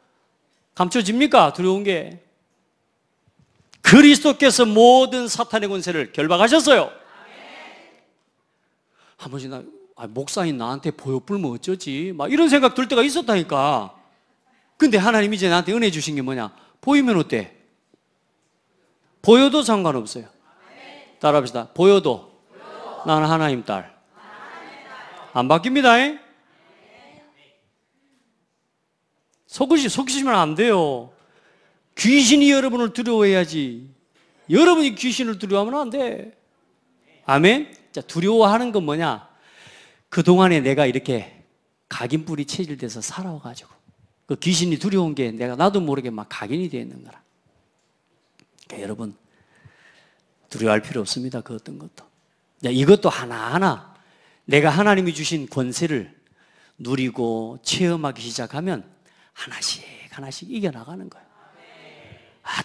감춰집니까? 두려운 게. 그리스도께서 모든 사탄의 권세를 결박하셨어요. 한 번씩 목사님 나한테 보여불면 어쩌지? 막 이런 생각 들 때가 있었다니까. 근데 하나님이 이제 나한테 은혜 주신 게 뭐냐? 보이면 어때? 보여도 상관없어요. 따라합시다. 보여도 나는 하나님 딸. 안 바뀝니다. 속이시면 안 돼요. 귀신이 여러분을 두려워해야지. 여러분이 귀신을 두려워하면 안 돼. 아멘? 자, 두려워하는 건 뭐냐? 그동안에 내가 이렇게 각인뿔이 체질돼서 살아와가지고 그 귀신이 두려운 게 나도 모르게 막 각인이 되어 있는 거라. 그러니까 여러분 두려워할 필요 없습니다. 그 어떤 것도. 자, 이것도 하나하나 내가 하나님이 주신 권세를 누리고 체험하기 시작하면 하나씩 하나씩 이겨나가는 거예요.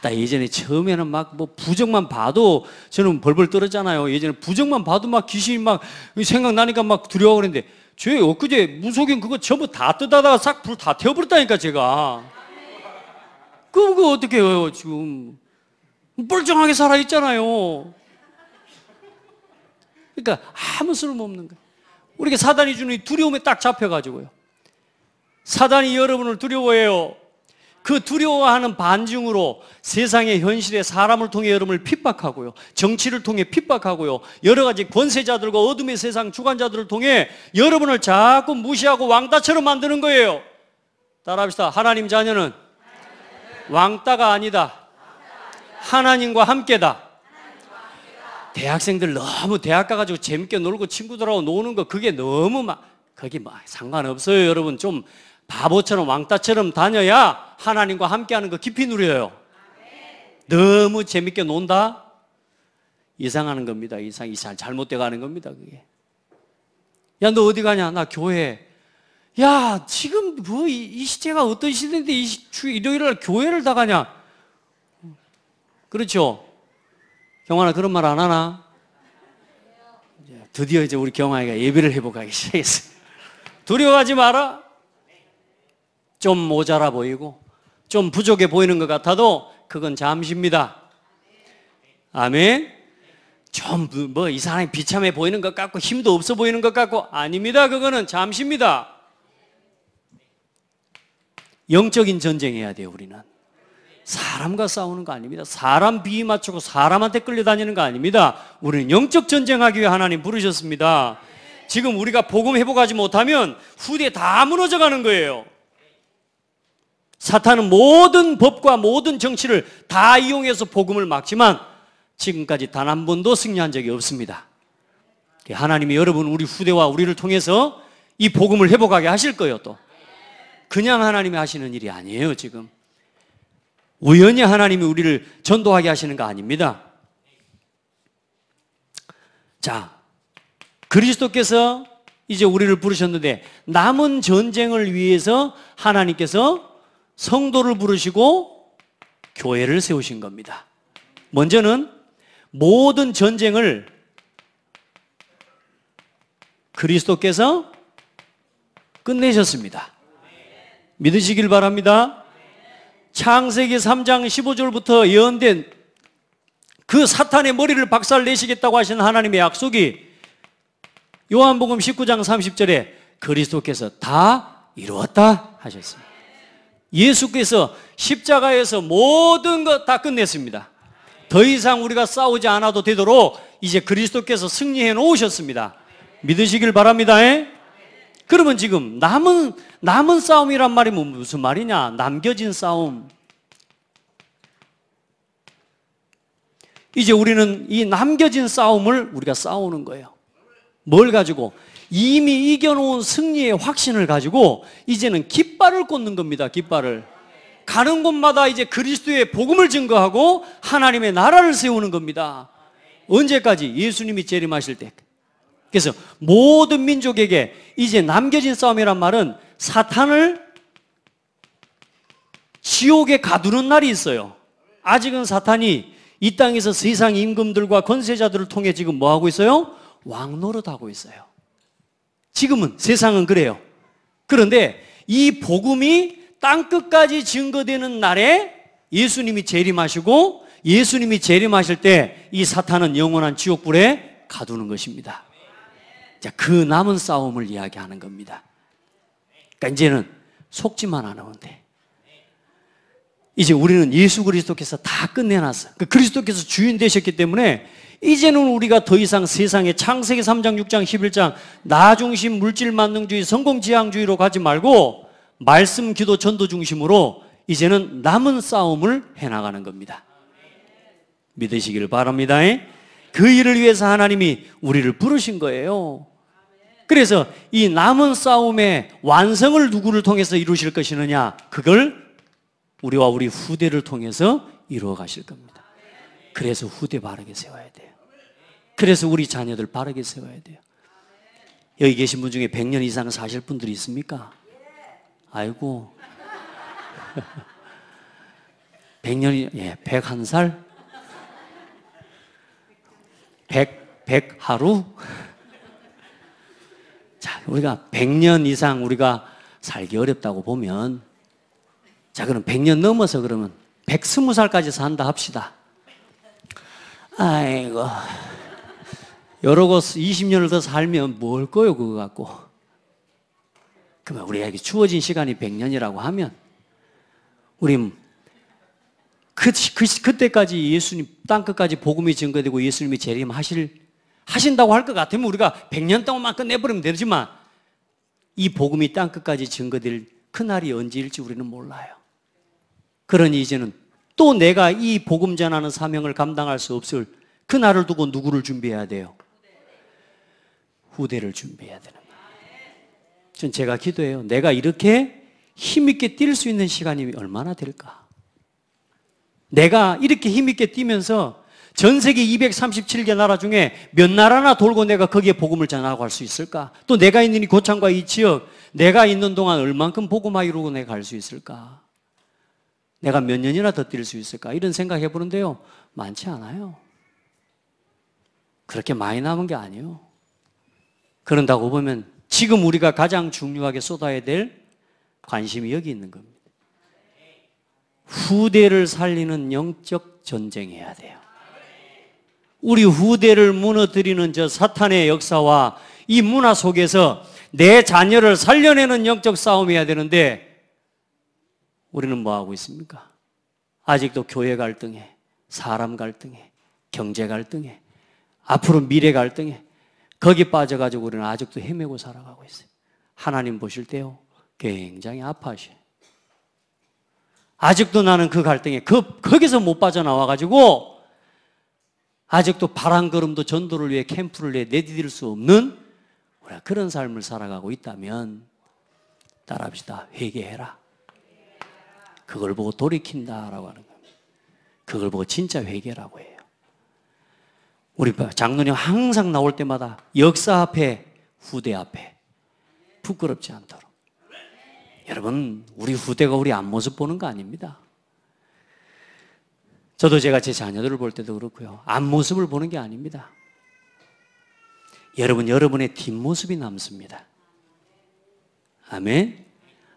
나 예전에 처음에는 막 뭐 부정만 봐도 저는 벌벌 떨었잖아요. 예전에 부정만 봐도 막 귀신이 막 생각나니까 막 두려워 그랬는데 저 엊그제 무속인 그거 전부 다 뜯다가 싹 불 다 태워버렸다니까 제가. 그거 어떻게 해요 지금. 멀쩡하게 살아있잖아요. 그러니까 아무 쓸모없는 거예요. 우리가 사단이 주는 이 두려움에 딱 잡혀가지고요. 사단이 여러분을 두려워해요. 그 두려워하는 반증으로 세상의 현실에 사람을 통해 여러분을 핍박하고요. 정치를 통해 핍박하고요. 여러 가지 권세자들과 어둠의 세상 주관자들을 통해 여러분을 자꾸 무시하고 왕따처럼 만드는 거예요. 따라합시다. 하나님 자녀는 왕따가 아니다. 하나님과 함께다. 대학생들 너무 대학 가가지고 재밌게 놀고 친구들하고 노는 거 그게 너무 그게 상관없어요. 여러분 좀 바보처럼 왕따처럼 다녀야 하나님과 함께하는 거 깊이 누려요. 너무 재밌게 논다? 이상하는 겁니다. 잘못돼 가는 겁니다. 그게. 야, 너 어디 가냐? 나 교회. 야, 지금 뭐 이 시대가 어떤 시대인데 일요일날 교회를 다 가냐? 그렇죠? 경환아 그런 말 안 하나? 드디어 이제 우리 경환이가 예배를 회복하기 시작했어요. 두려워하지 마라. 좀 모자라 보이고 좀 부족해 보이는 것 같아도 그건 잠시입니다. 아멘. 좀 뭐 이 사람이 비참해 보이는 것 같고 힘도 없어 보이는 것 같고 아닙니다. 그거는 잠시입니다. 영적인 전쟁해야 돼요. 우리는 사람과 싸우는 거 아닙니다. 사람 비위 맞추고 사람한테 끌려다니는 거 아닙니다. 우리는 영적 전쟁하기 위해 하나님 부르셨습니다. 지금 우리가 복음 회복하지 못하면 후대에 다 무너져가는 거예요. 사탄은 모든 법과 모든 정치를 다 이용해서 복음을 막지만 지금까지 단 한 번도 승리한 적이 없습니다. 하나님이 여러분 우리 후대와 우리를 통해서 이 복음을 회복하게 하실 거예요. 또 그냥 하나님이 하시는 일이 아니에요. 지금 우연히 하나님이 우리를 전도하게 하시는 거 아닙니다. 자, 그리스도께서 이제 우리를 부르셨는데 남은 전쟁을 위해서 하나님께서 성도를 부르시고 교회를 세우신 겁니다. 먼저는 모든 전쟁을 그리스도께서 끝내셨습니다. 믿으시길 바랍니다. 창세기 3장 15절부터 예언된 그 사탄의 머리를 박살내시겠다고 하신 하나님의 약속이 요한복음 19장 30절에 그리스도께서 다 이루었다 하셨습니다. 예수께서 십자가에서 모든 것 다 끝냈습니다. 더 이상 우리가 싸우지 않아도 되도록 이제 그리스도께서 승리해 놓으셨습니다. 믿으시길 바랍니다. 그러면 지금 남은 싸움이란 말이 무슨 말이냐? 남겨진 싸움. 이제 우리는 이 남겨진 싸움을 우리가 싸우는 거예요. 뭘 가지고? 이미 이겨놓은 승리의 확신을 가지고 이제는 깃발을 꽂는 겁니다. 깃발을. 가는 곳마다 이제 그리스도의 복음을 증거하고 하나님의 나라를 세우는 겁니다. 언제까지? 예수님이 재림하실 때. 그래서 모든 민족에게 이제 남겨진 싸움이란 말은 사탄을 지옥에 가두는 날이 있어요. 아직은 사탄이 이 땅에서 세상 임금들과 권세자들을 통해 지금 뭐 하고 있어요? 왕노릇하고 있어요. 지금은 세상은 그래요. 그런데 이 복음이 땅끝까지 증거되는 날에 예수님이 재림하시고 예수님이 재림하실 때 이 사탄은 영원한 지옥불에 가두는 것입니다. 자, 그 남은 싸움을 이야기하는 겁니다. 그러니까 이제는 속지만 않으면 돼. 이제 우리는 예수 그리스도께서 다 끝내놨어. 그리스도께서 주인 되셨기 때문에 이제는 우리가 더 이상 세상에 창세기 3장, 6장, 11장 나 중심, 물질 만능주의, 성공지향주의로 가지 말고 말씀, 기도, 전도 중심으로 이제는 남은 싸움을 해나가는 겁니다. 믿으시기를 바랍니다. 그 일을 위해서 하나님이 우리를 부르신 거예요. 그래서 이 남은 싸움의 완성을 누구를 통해서 이루실 것이느냐? 그걸 우리와 우리 후대를 통해서 이루어 가실 겁니다. 그래서 후대 바르게 세워야 돼요. 그래서 우리 자녀들 바르게 세워야 돼요. 여기 계신 분 중에 100년 이상 사실 분들이 있습니까? 아이고 100년이 101살? 100 하루? 자, 우리가 100년 이상 우리가 살기 어렵다고 보면 자, 그럼 100년 넘어서 그러면 120살까지 산다 합시다. 아이고 여러고 20년을 더 살면 뭘 거요 그거 갖고. 그러면 우리에게 주어진 시간이 100년이라고 하면 우리 그때까지 예수님 땅끝까지 복음이 증거되고 예수님이 재림하신다고 할 것 같으면 우리가 100년 동안만 끝내버리면 되지만 이 복음이 땅끝까지 증거될 그날이 언제일지 우리는 몰라요. 그러니 이제는 또 내가 이 복음 전하는 사명을 감당할 수 없을 그날을 두고 누구를 준비해야 돼요? 후대를 준비해야 되는 거예요. 전 제가 기도해요. 내가 이렇게 힘있게 뛸 수 있는 시간이 얼마나 될까? 내가 이렇게 힘있게 뛰면서 전 세계 237개 나라 중에 몇 나라나 돌고 내가 거기에 복음을 전하고 갈 수 있을까? 또 내가 있는 이 고창과 이 지역, 내가 있는 동안 얼만큼 복음화 이루고 내가 갈 수 있을까? 내가 몇 년이나 더 뛸 수 있을까? 이런 생각 해보는데요. 많지 않아요. 그렇게 많이 남은 게 아니에요. 그런다고 보면 지금 우리가 가장 중요하게 쏟아야 될 관심이 여기 있는 겁니다. 후대를 살리는 영적 전쟁해야 돼요. 우리 후대를 무너뜨리는 저 사탄의 역사와 이 문화 속에서 내 자녀를 살려내는 영적 싸움해야 되는데 우리는 뭐 하고 있습니까? 아직도 교회 갈등에, 사람 갈등에, 경제 갈등에, 앞으로 미래 갈등에 거기 빠져가지고 우리는 아직도 헤매고 살아가고 있어요. 하나님 보실 때요 굉장히 아파하셔요. 아직도 나는 그 갈등에 거기서 못 빠져나와가지고 아직도 바람걸음도 전도를 위해 캠프를 위해 내디딜 수 없는 우리가 그런 삶을 살아가고 있다면 따라합시다. 회개해라. 그걸 보고 돌이킨다라고 하는 겁니다. 그걸 보고 진짜 회개라고 해요. 우리 장로님 항상 나올 때마다 역사 앞에 후대 앞에 부끄럽지 않도록. 여러분 우리 후대가 우리 앞모습 보는 거 아닙니다. 저도 제가 제 자녀들을 볼 때도 그렇고요. 앞모습을 보는 게 아닙니다. 여러분의 뒷모습이 남습니다. 아멘.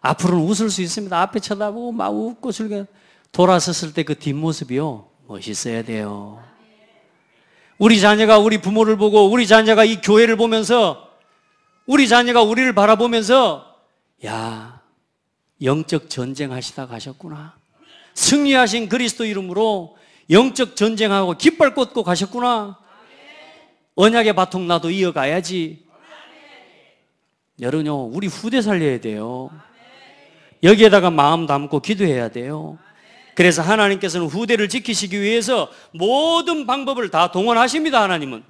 앞으로는 웃을 수 있습니다. 앞에 쳐다보고 막 웃고 즐겨 돌아섰을 때 그 뒷모습이요, 멋있어야 돼요. 우리 자녀가 우리 부모를 보고, 우리 자녀가 이 교회를 보면서, 우리 자녀가 우리를 바라보면서, 야, 영적 전쟁 하시다 가셨구나. 승리하신 그리스도 이름으로 영적 전쟁하고 깃발 꽂고 가셨구나. 언약의 바통 나도 이어가야지. 여러분요, 우리 후대 살려야 돼요. 여기에다가 마음 담고 기도해야 돼요. 그래서 하나님께서는 후대를 지키시기 위해서 모든 방법을 다 동원하십니다. 하나님은.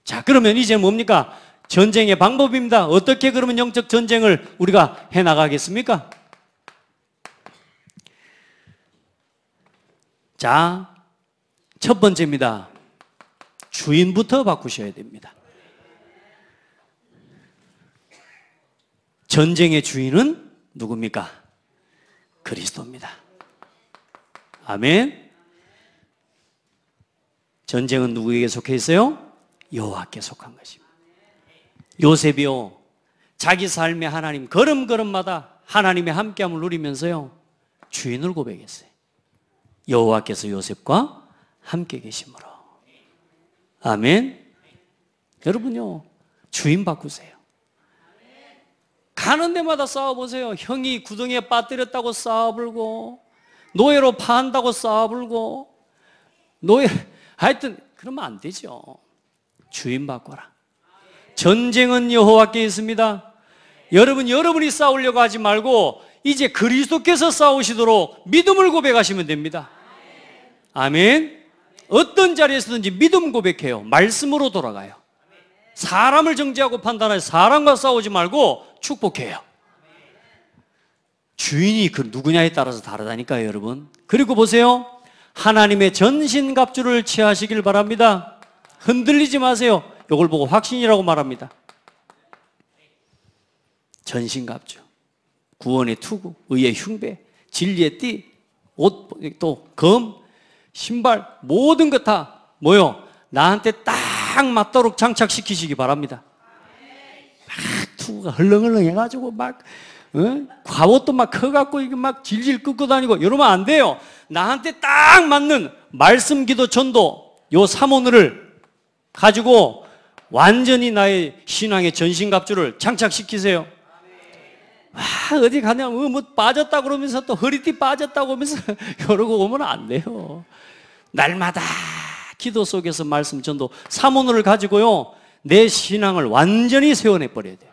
자, 그러면 이제 뭡니까? 전쟁의 방법입니다. 어떻게 그러면 영적 전쟁을 우리가 해나가겠습니까? 자, 첫 번째입니다. 주인부터 바꾸셔야 됩니다. 전쟁의 주인은 누굽니까? 그리스도입니다. 아멘. 전쟁은 누구에게 속해 있어요? 여호와께 속한 것입니다. 요셉이요, 자기 삶의 하나님 걸음걸음마다 하나님의 함께함을 누리면서요, 주인을 고백했어요. 여호와께서 요셉과 함께 계심으로. 아멘. 여러분요, 주인 바꾸세요. 가는 데마다 싸워보세요. 형이 구덩이에 빠뜨렸다고 싸워불고, 노예로 파한다고 싸워불고, 하여튼 그러면 안 되죠. 주인 바꿔라. 전쟁은 여호와께 있습니다. 여러분이 싸우려고 하지 말고 이제 그리스도께서 싸우시도록 믿음을 고백하시면 됩니다. 아멘. 어떤 자리에서든지 믿음 고백해요. 말씀으로 돌아가요. 사람을 정죄하고 판단해서 사람과 싸우지 말고 축복해요. 주인이 그 누구냐에 따라서 다르다니까요, 여러분. 그리고 보세요. 하나님의 전신갑주를 취하시길 바랍니다. 흔들리지 마세요. 이걸 보고 확신이라고 말합니다. 전신갑주, 구원의 투구, 의의 흉배, 진리의 띠, 옷, 또 검, 신발, 모든 것 다 뭐요? 나한테 딱 맞도록 장착시키시기 바랍니다. 막 투구가 헐렁헐렁 해가지고 막 갑옷도 막 커갖고 이게 막 질질 끄고 다니고 이러면 안 돼요. 나한테 딱 맞는 말씀, 기도, 전도 요 3원을 가지고 완전히 나의 신앙의 전신갑주를 장착시키세요. 어디 가냐면 뭐 빠졌다 그러면서 또 허리띠 빠졌다고 하면서 이러고 오면 안 돼요. 날마다 기도 속에서 말씀, 전도 3원을 가지고요, 내 신앙을 완전히 세워내버려야 돼요.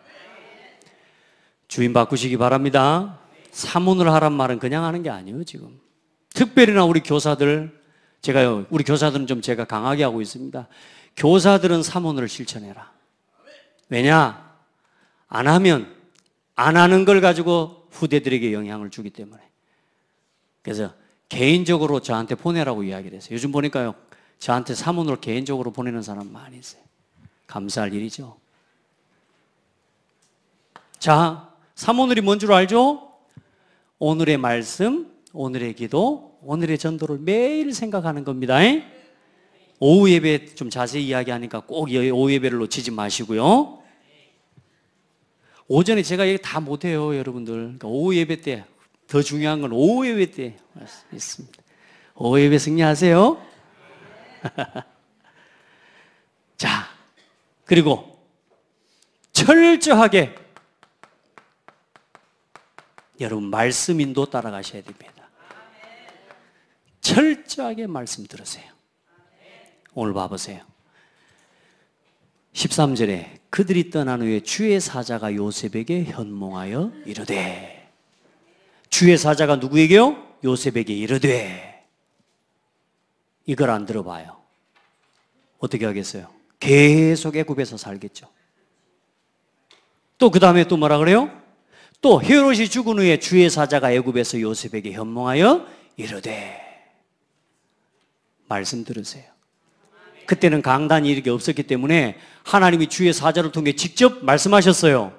주인 바꾸시기 바랍니다. 3원을 하란 말은 그냥 하는 게 아니에요, 지금. 특별히나 우리 교사들, 우리 교사들은 좀 제가 강하게 하고 있습니다. 교사들은 3원을 실천해라. 왜냐? 안 하면 안 하는 걸 가지고 후대들에게 영향을 주기 때문에. 그래서 개인적으로 저한테 보내라고 이야기를 했어요. 요즘 보니까요, 저한테 3원으로 개인적으로 보내는 사람 많이 있어요. 감사할 일이죠. 자, 3원을이 뭔 줄 알죠? 오늘의 말씀, 오늘의 기도, 오늘의 전도를 매일 생각하는 겁니다. 오후 예배 좀 자세히 이야기하니까 꼭 오후 예배를 놓치지 마시고요. 오전에 제가 얘기 다 못해요, 여러분들. 그러니까 오후 예배 때, 더 중요한 건 오후 예배 때 있습니다. 오후 예배 승리하세요. 자, 그리고 철저하게 여러분 말씀 인도 따라가셔야 됩니다. 철저하게 말씀 들으세요. 오늘 봐보세요. 13절에 그들이 떠난 후에 주의 사자가 요셉에게 현몽하여 이르되, 주의 사자가 누구에게요? 요셉에게 이르되. 이걸 안 들어봐요. 어떻게 하겠어요? 계속 애굽에서 살겠죠. 또 그 다음에 또 뭐라 그래요? 또 헤롯이 죽은 후에 주의 사자가 애굽에서 요셉에게 현몽하여 이르되. 말씀 들으세요. 그때는 강단이 이렇게 없었기 때문에 하나님이 주의 사자를 통해 직접 말씀하셨어요.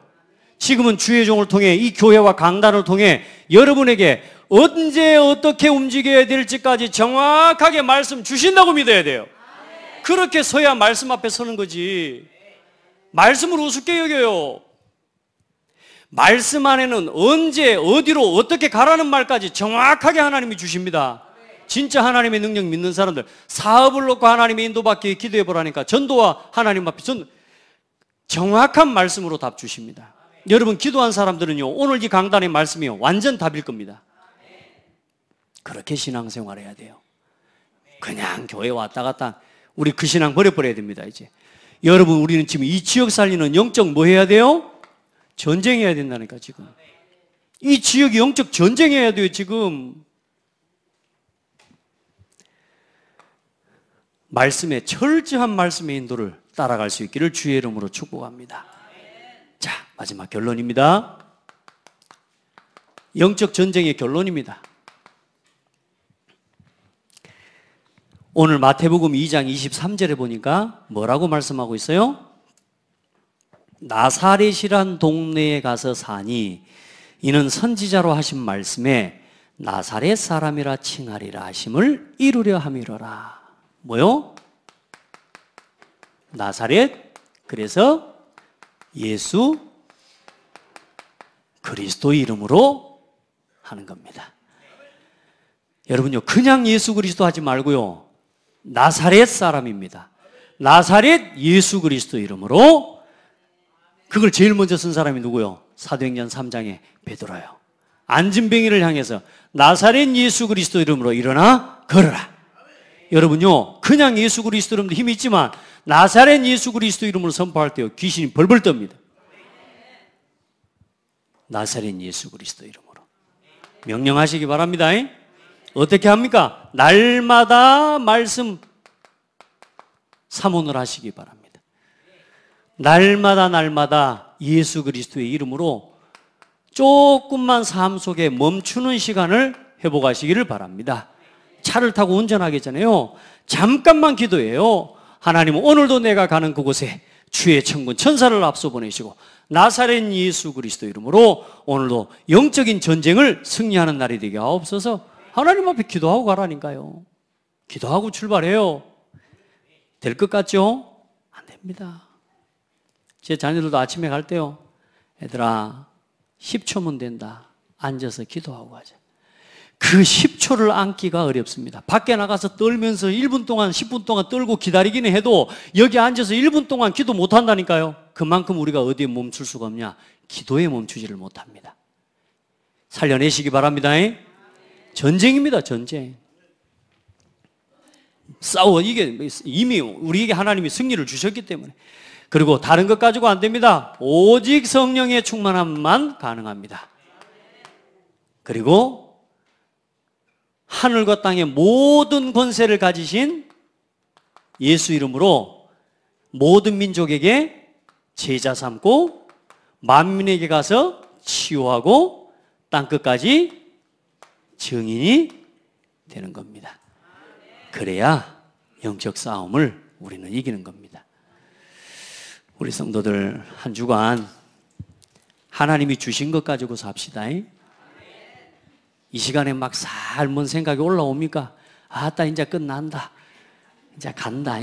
지금은 주의 종을 통해 이 교회와 강단을 통해 여러분에게 언제 어떻게 움직여야 될지까지 정확하게 말씀 주신다고 믿어야 돼요. 그렇게 서야 말씀 앞에 서는 거지. 말씀을 우습게 여겨요. 말씀 안에는 언제 어디로 어떻게 가라는 말까지 정확하게 하나님이 주십니다. 진짜 하나님의 능력 믿는 사람들, 사업을 놓고 하나님의 인도받기 기도해 보라니까 전도와 하나님 앞에 정확한 말씀으로 답 주십니다. 여러분 기도한 사람들은요, 오늘 이 강단의 말씀이요 완전 답일 겁니다. 그렇게 신앙생활 해야 돼요. 그냥 교회 왔다 갔다 우리 그 신앙 버려버려야 됩니다. 이제 여러분, 우리는 지금 이 지역 살리는 영적 뭐 해야 돼요? 전쟁해야 된다니까. 지금 이 지역이 영적 전쟁해야 돼요. 지금 말씀의 철저한 말씀의 인도를 따라갈 수 있기를 주의 이름으로 축복합니다. 자, 마지막 결론입니다. 영적 전쟁의 결론입니다. 오늘 마태복음 2장 23절에 보니까 뭐라고 말씀하고 있어요? 나사렛이란 동네에 가서 사니 이는 선지자로 하신 말씀에 나사렛 사람이라 칭하리라 하심을 이루려 함이로라. 뭐요? 나사렛, 그래서 예수 그리스도 이름으로 하는 겁니다. 여러분요, 그냥 예수 그리스도 하지 말고요, 나사렛 사람입니다. 나사렛 예수 그리스도 이름으로. 그걸 제일 먼저 쓴 사람이 누구요? 사도행전 3장에 베드로예요. 안진뱅이를 향해서 나사렛 예수 그리스도 이름으로 일어나 걸어라. 여러분요, 그냥 예수 그리스도 이름도 힘이 있지만 나사렛 예수 그리스도 이름으로 선포할 때요, 귀신이 벌벌 떱니다. 나사렛 예수 그리스도 이름으로 명령하시기 바랍니다. 어떻게 합니까? 날마다 말씀 사모를 하시기 바랍니다. 날마다 예수 그리스도의 이름으로 조금만 삶 속에 멈추는 시간을 회복하시기를 바랍니다. 차를 타고 운전하겠잖아요. 잠깐만 기도해요. 하나님은 오늘도 내가 가는 그곳에 주의 천군 천사를 앞서 보내시고 나사렛 예수 그리스도 이름으로 오늘도 영적인 전쟁을 승리하는 날이 되게 하옵소서. 하나님 앞에 기도하고 가라니까요. 기도하고 출발해요. 될 것 같죠? 안 됩니다. 제 자녀들도 아침에 갈 때요, 얘들아 10초면 된다. 앉아서 기도하고 가자. 그 10초를 안기가 어렵습니다. 밖에 나가서 떨면서 1분 동안 10분 동안 떨고 기다리기는 해도 여기 앉아서 1분 동안 기도 못 한다니까요. 그만큼 우리가 어디에 멈출 수가 없냐? 기도에 멈추지를 못합니다. 살려내시기 바랍니다. 전쟁입니다. 전쟁. 싸워. 이게 이미 우리에게 하나님이 승리를 주셨기 때문에. 그리고 다른 것 가지고 안 됩니다. 오직 성령의 충만함만 가능합니다. 그리고 하늘과 땅의 모든 권세를 가지신 예수 이름으로 모든 민족에게 제자 삼고 만민에게 가서 치유하고 땅끝까지 증인이 되는 겁니다. 그래야 영적 싸움을 우리는 이기는 겁니다. 우리 성도들 한 주간 하나님이 주신 것 가지고 삽시다. 이 시간에 막 살먼 생각이 올라옵니까? 아따 이제 끝난다, 이제 간다.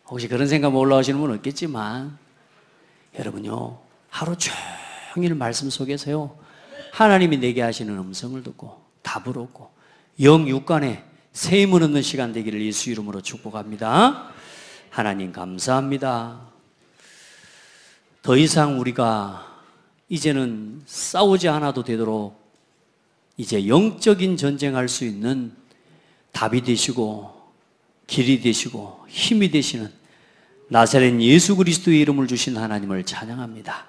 혹시 그런 생각 올라오시는 분은 없겠지만 여러분요, 하루 종일 말씀 속에서요, 하나님이 내게 하시는 음성을 듣고 답을 얻고 영 육간에 세임을 얻는 시간 되기를 예수 이름으로 축복합니다. 하나님 감사합니다. 더 이상 우리가 이제는 싸우지 않아도 되도록 이제 영적인 전쟁할 수 있는 답이 되시고 길이 되시고 힘이 되시는 나사렛 예수 그리스도의 이름을 주신 하나님을 찬양합니다.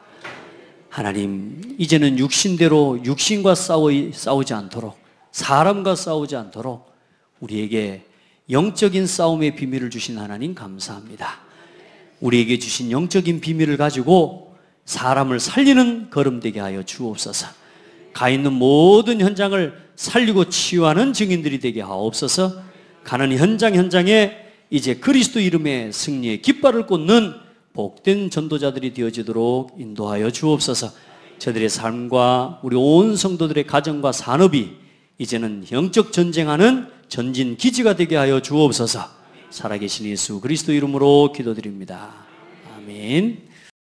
하나님, 이제는 육신대로 육신과 싸우지 않도록, 사람과 싸우지 않도록 우리에게 영적인 싸움의 비밀을 주신 하나님 감사합니다. 우리에게 주신 영적인 비밀을 가지고 사람을 살리는 걸음 되게 하여 주옵소서. 가 있는 모든 현장을 살리고 치유하는 증인들이 되게 하옵소서. 가는 현장에 이제 그리스도 이름의 승리의 깃발을 꽂는 복된 전도자들이 되어지도록 인도하여 주옵소서. 저들의 삶과 우리 온 성도들의 가정과 산업이 이제는 영적 전쟁하는 전진 기지가 되게 하여 주옵소서. 살아계신 예수 그리스도 이름으로 기도드립니다. 아멘.